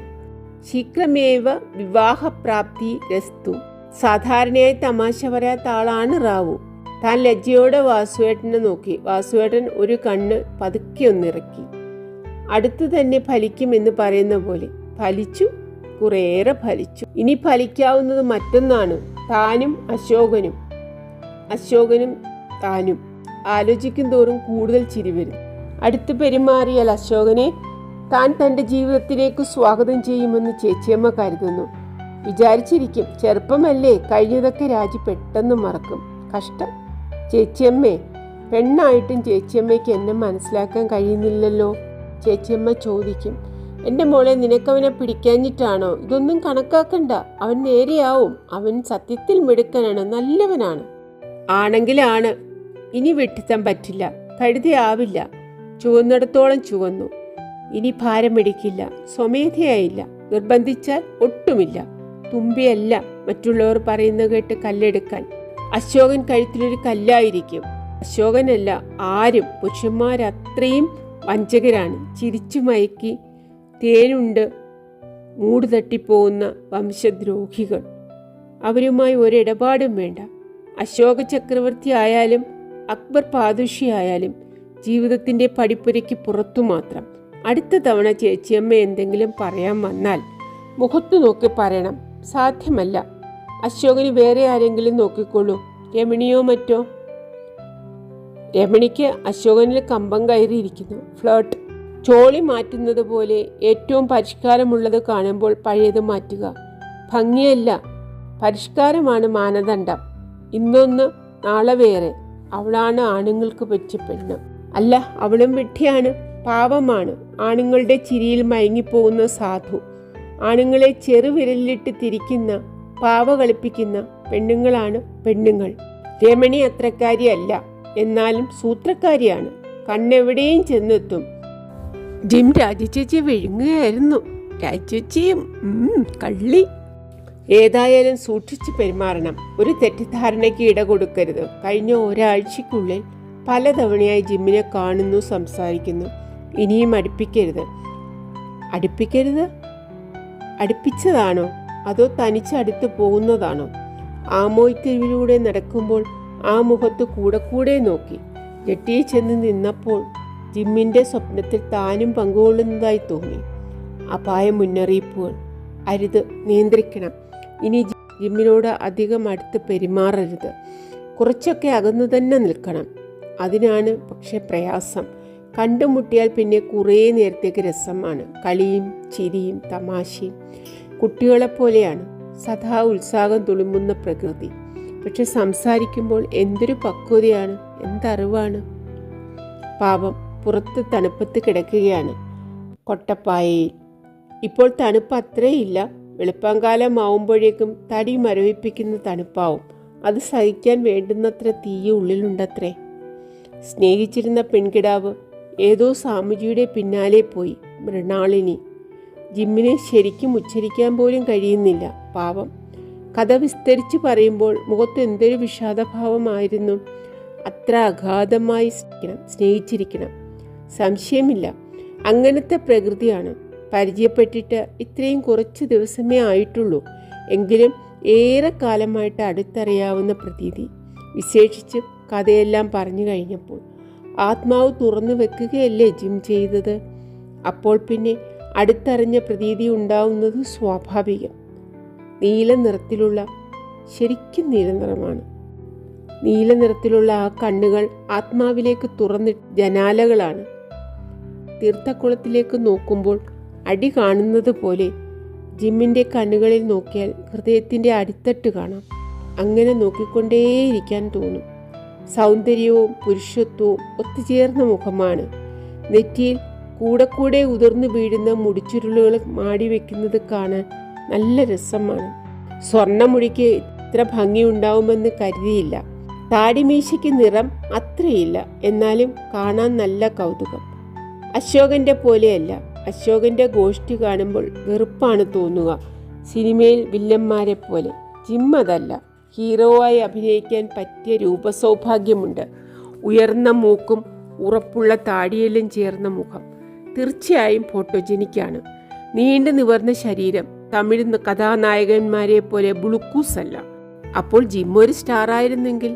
ശീഘ്രമേവ വിവാഹപ്രാപ്തി രസ്തു. സാധാരണയായി തമാശ പറയാത്ത ആളാണ് റാവു. താൻ ലജ്ജയോടെ വാസുവേട്ടനെ നോക്കി. വാസുവേട്ടൻ ഒരു കണ്ണ് പതുക്കെ ഒന്നിറക്കി. അടുത്തു തന്നെ ഫലിക്കുമെന്ന് പറയുന്ന പോലെ ഫലിച്ചു. കുറേയേറെ ഫലിച്ചു. ഇനി ഫലിക്കാവുന്നത് മറ്റൊന്നാണ്. താനും അശോകനും, അശോകനും താനും. ആലോചിക്കും തോറും കൂടുതൽ ചിരി വരും. അടുത്ത് പെരുമാറിയാൽ അശോകനെ താൻ തൻ്റെ ജീവിതത്തിലേക്ക് സ്വാഗതം ചെയ്യുമെന്ന് ചേച്ചിയമ്മ കരുതുന്നു. വിചാരിച്ചിരിക്കും, ചെറുപ്പമല്ലേ, കഴിഞ്ഞതൊക്കെ രാജി പെട്ടെന്ന് മറക്കും. കഷ്ടം. ചേച്ചിയമ്മേ, പെണ്ണായിട്ടും ചേച്ചിയമ്മയ്ക്ക് എന്നെ മനസ്സിലാക്കാൻ കഴിയുന്നില്ലല്ലോ. ചേച്ചിയമ്മ ചോദിക്കും, എൻ്റെ മോളെ, നിനക്കവനെ പിടിക്കാഞ്ഞിട്ടാണോ? ഇതൊന്നും കണക്കാക്കണ്ട, അവൻ നേരെയാവും. അവൻ സത്യത്തിൽ മിടുക്കനാണ്, നല്ലവനാണ്. ആണെങ്കിലാണ്. ഇനി വിട്ടിത്തം പറ്റില്ല, കഴുതയാവില്ല. ചുവന്നിടത്തോളം ചുവന്നു. ഇനി ഭാരമെടുക്കില്ല, സ്വമേധയായില്ല, നിർബന്ധിച്ചാൽ ഒട്ടുമില്ല. തുമ്പിയല്ല മറ്റുള്ളവർ പറയുന്ന കേട്ട് കല്ലെടുക്കാൻ. അശോകൻ കഴുത്തിലൊരു കല്ലായിരിക്കും. അശോകനല്ല ആരും. പുരുഷന്മാരത്രയും വഞ്ചകരാണ്. ചിരിച്ചു മയക്കി തേനുണ്ട് മൂട് തട്ടിപ്പോകുന്ന വംശദ്രോഹികൾ. അവരുമായി ഒരിടപാടും വേണ്ട. അശോക ചക്രവർത്തി ആയാലും അക്ബർ പാദുഷി ആയാലും ജീവിതത്തിൻ്റെ പടിപ്പുരയ്ക്ക് പുറത്തു മാത്രം. അടുത്ത തവണ ചേച്ചിയമ്മ എന്തെങ്കിലും പറയാൻ വന്നാൽ മുഖത്തു നോക്കി പറയണം. സാധ്യമല്ല. അശോകന് വേറെ ആരെങ്കിലും നോക്കിക്കൊള്ളൂ, രമണിയോ മറ്റോ. രമണിക്ക് അശോകനിൽ കമ്പം കയറിയിരിക്കുന്നു. ഫ്ലേർട്ട്. ചോളി മാറ്റുന്നത് പോലെ ഏറ്റവും പരിഷ്കാരമുള്ളത് കാണുമ്പോൾ പഴയത് മാറ്റുക. ഭംഗിയല്ല, പരിഷ്കാരമാണ് മാനദണ്ഡം. ഇന്നൊന്ന് നാളെ വേറെ. അവളാണ് ആണുങ്ങൾക്ക് പറ്റിയ പെണ്ണ്. അല്ല, അവളും വിഡ്ഢിയാണ്, പാവമാണ്. ആണുങ്ങളുടെ ചിരിയിൽ മയങ്ങിപ്പോകുന്ന സാധു. ആണുങ്ങളെ ചെറുവിരലിലിട്ട് തിരിക്കുന്ന, പാവ കളിപ്പിക്കുന്ന പെണ്ണുങ്ങളാണ് പെണ്ണുങ്ങൾ. രമണി അത്രക്കാരിയല്ല, എന്നാലും സൂത്രക്കാരിയാണ്. കണ്ണെവിടെയും ചെന്നെത്തും. ജിം രാജിച്ചേച്ചി വിഴുങ്ങുകയായിരുന്നു. രാജിച്ചേച്ചിയും കള്ളി. ഏതായാലും സൂക്ഷിച്ച് പെരുമാറണം. ഒരു തെറ്റിദ്ധാരണയ്ക്ക് ഇട കൊടുക്കരുത്. കഴിഞ്ഞ ഒരാഴ്ചയ്ക്കുള്ളിൽ പലതവണയായി ജിമ്മിനെ കാണുന്നു, സംസാരിക്കുന്നു. ഇനിയും അടുപ്പിക്കരുത്. അടുപ്പിക്കരുത്? അടുപ്പിച്ചതാണോ അതോ തനിച്ചടുത്ത് പോകുന്നതാണോ? ആമോയ്ത്തെരുവിലൂടെ നടക്കുമ്പോൾ ആ മുഖത്ത് കൂടെ നോക്കി. ജെട്ടിയിൽ ചെന്ന് നിന്നപ്പോൾ ജിമ്മിൻ്റെ സ്വപ്നത്തിൽ താനും പങ്കുകൊള്ളുന്നതായി തോന്നി. അപായ മുന്നറിയിപ്പുകൾ. അരുത്, നിയന്ത്രിക്കണം. ഇനി ജിമ്മിനോട് അധികം അടുത്ത് പെരുമാറരുത്. കുറച്ചൊക്കെ അകന്നു തന്നെ നിൽക്കണം. അതിനാണ് പക്ഷെ പ്രയാസം. കണ്ടുമുട്ടിയാൽ പിന്നെ കുറേ നേരത്തേക്ക് രസമാണ്. കളിയും ചിരിയും തമാശയും. കുട്ടികളെപ്പോലെയാണ്. സദാ ഉത്സാഹം തുളുമ്പുന്ന പ്രകൃതി. പക്ഷെ സംസാരിക്കുമ്പോൾ എന്തൊരു പക്വതയാണ്, എന്തറിവാണ്. പാപം, പുറത്ത് തണുപ്പത്ത് കിടക്കുകയാണ് കൊട്ടപ്പായയിൽ. ഇപ്പോൾ തണുപ്പ് അത്രയില്ല. വെളുപ്പാങ്കാലം ആവുമ്പോഴേക്കും തടി മരവിപ്പിക്കുന്ന തണുപ്പാവും. അത് സഹിക്കാൻ വേണ്ടുന്നത്ര തീയ ഉള്ളിലുണ്ടത്രേ. സ്നേഹിച്ചിരുന്ന പെൺകിടാവ് ഏതോ സാമുജിയുടെ പിന്നാലെ പോയി. മൃണാളിനി. ജിമ്മിനെ ശരിക്കും ഉച്ചരിക്കാൻ പോലും കഴിയുന്നില്ല. പാവം. കഥ വിസ്തരിച്ച് പറയുമ്പോൾ മുഖത്ത് എന്തൊരു വിഷാദഭാവമായിരുന്നു. അത്ര അഗാധമായി സ്നേഹിച്ചിരിക്കണം. സംശയമില്ല, അങ്ങനത്തെ പ്രകൃതിയാണ്. പരിചയപ്പെട്ടിട്ട് ഇത്രയും കുറച്ച് ദിവസമേ ആയിട്ടുള്ളൂ. എങ്കിലും ഏറെ കാലമായിട്ട് അടുത്തറിയാവുന്ന പ്രതീതി. വിശേഷിച്ച് കഥയെല്ലാം പറഞ്ഞു കഴിഞ്ഞപ്പോൾ ആത്മാവ് തുറന്നു വെക്കുകയല്ലേ ജിം ചെയ്തത്. അപ്പോൾ പിന്നെ അടുത്തറിഞ്ഞ പ്രതീതി ഉണ്ടാവുന്നത് സ്വാഭാവികം. നീല നിറത്തിലുള്ള, ശരിക്കും നീല നിറമാണ്. നീല നിറത്തിലുള്ള ആ കണ്ണുകൾ ആത്മാവിലേക്ക് തുറന്നിട്ട ജനാലകളാണ്. തീർത്ഥക്കുളത്തിലേക്ക് നോക്കുമ്പോൾ അടി കാണുന്നത് പോലെ ജിമ്മിൻ്റെ കണ്ണുകളിൽ നോക്കിയാൽ ഹൃദയത്തിൻ്റെ അടിത്തട്ട് കാണാം. അങ്ങനെ നോക്കിക്കൊണ്ടേയിരിക്കാൻ തോന്നും. സൗന്ദര്യവും പുരുഷത്വവും ഒത്തുചേർന്ന മുഖമാണ്. നെറ്റിയിൽ കൂടെ ഉതിർന്നു വീഴുന്ന മുടിച്ചുരുളുകൾ മാടി വയ്ക്കുന്നത് കാണാൻ നല്ല രസമാണ്. സ്വർണ്ണമുടിക്ക് ഇത്ര ഭംഗിയുണ്ടാവുമെന്ന് കരുതിയില്ല. താടിമീശയ്ക്ക് നിറം അത്രയില്ല, എന്നാലും കാണാൻ നല്ല കൗതുകം. അശോകൻ്റെ പോലെയല്ല. അശോകൻ്റെ ഗോഷ്ഠി കാണുമ്പോൾ വെറുപ്പാണ് തോന്നുക, സിനിമയിൽ വില്ലന്മാരെ പോലെ. ജിം അതല്ല. ഹീറോവായി അഭിനയിക്കാൻ പറ്റിയ രൂപസൗഭാഗ്യമുണ്ട്. ഉയർന്ന മൂക്കും ഉറപ്പുള്ള താടിയെല്ലാം ചേർന്ന മുഖം. തീർച്ചയായും ഫോട്ടോജനിക്കാണ്. നീണ്ടു നിവർന്ന ശരീരം. തമിഴ് കഥാനായകന്മാരെ പോലെ ബുളുക്കൂസ് അല്ല. അപ്പോൾ ജിം ഒരു സ്റ്റാർ ആയിരുന്നെങ്കിൽ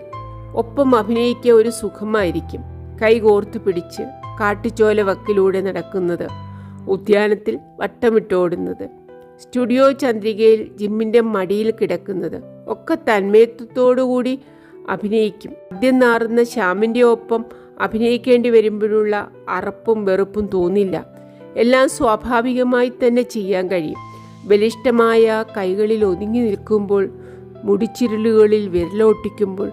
ഒപ്പം അഭിനയിക്കുക ഒരു സുഖമായിരിക്കും. കൈകോർത്ത് പിടിച്ച് കാട്ടുചോല വക്കിലൂടെ നടക്കുന്നത്, ഉദ്യാനത്തിൽ വട്ടമിട്ടോടുന്നത്, സ്റ്റുഡിയോ ചന്ദ്രികയിൽ ജിമ്മിൻ്റെ മടിയിൽ കിടക്കുന്നത് ഒക്കെ തന്മയത്വത്തോടുകൂടി അഭിനയിക്കും. ആദ്യം നാറുന്ന ശ്യാമിൻ്റെ ഒപ്പം അഭിനയിക്കേണ്ടി വരുമ്പോഴുള്ള അറപ്പും വെറുപ്പും തോന്നില്ല. എല്ലാം സ്വാഭാവികമായി തന്നെ ചെയ്യാൻ കഴിയും. ബലിഷ്ഠമായ കൈകളിൽ ഒതുങ്ങി നിൽക്കുമ്പോൾ, മുടിച്ചിരുളുകളിൽ വിരലോട്ടിക്കുമ്പോൾ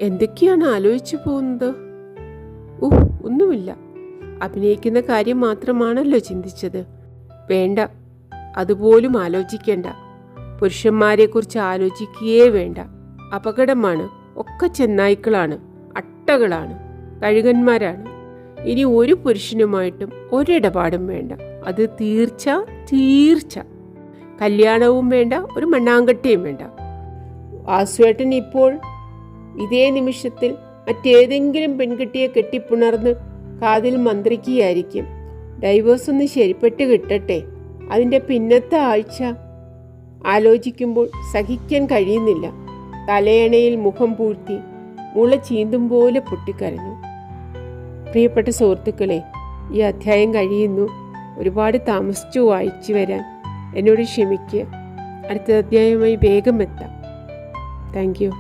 എന്തൊക്കെയാണ് ആലോചിച്ചു പോകുന്നത്? ഒന്നുമില്ല. അഭിനയിക്കുന്ന കാര്യം മാത്രമാണല്ലോ ചിന്തിച്ചത്. വേണ്ട, അതുപോലും ആലോചിക്കേണ്ട. പുരുഷന്മാരെക്കുറിച്ച് ആലോചിക്കുകയേ വേണ്ട. അപകടമാണ്. ഒക്കെ ചെന്നായ്ക്കളാണ്, അട്ടകളാണ്, കഴുകന്മാരാണ്. ഇനി ഒരു പുരുഷനുമായിട്ടും ഒരിടപാടും വേണ്ട. അത് തീർച്ച. കല്യാണവും വേണ്ട, ഒരു മണ്ണാങ്കട്ടയും വേണ്ട. വാസുവേട്ടൻ ഇപ്പോൾ ഇതേ നിമിഷത്തിൽ മറ്റേതെങ്കിലും പെൺകുട്ടിയെ കെട്ടിപ്പുണർന്ന് കാതിൽ മന്ത്രിക്കുകയായിരിക്കും. ഡൈവേഴ്സ് ഒന്ന് ശരിപ്പെട്ട് കിട്ടട്ടെ. അതിൻ്റെ പിന്നത്തെ ആഴ്ച ആലോചിക്കുമ്പോൾ സഹിക്കാൻ കഴിയുന്നില്ല. തലയണയിൽ മുഖം പൂഴ്ത്തി മുള ചീന്തും പോലെ പൊട്ടിക്കരഞ്ഞു. പ്രിയപ്പെട്ട സുഹൃത്തുക്കളെ, ഈ അധ്യായം കഴിയുന്നു. ഒരുപാട് താമസിച്ചു വായിച്ചു വരാൻ. എന്നോട് ക്ഷമിക്കുക. അടുത്ത അധ്യായവുമായി വേഗം എത്താം. Thank you.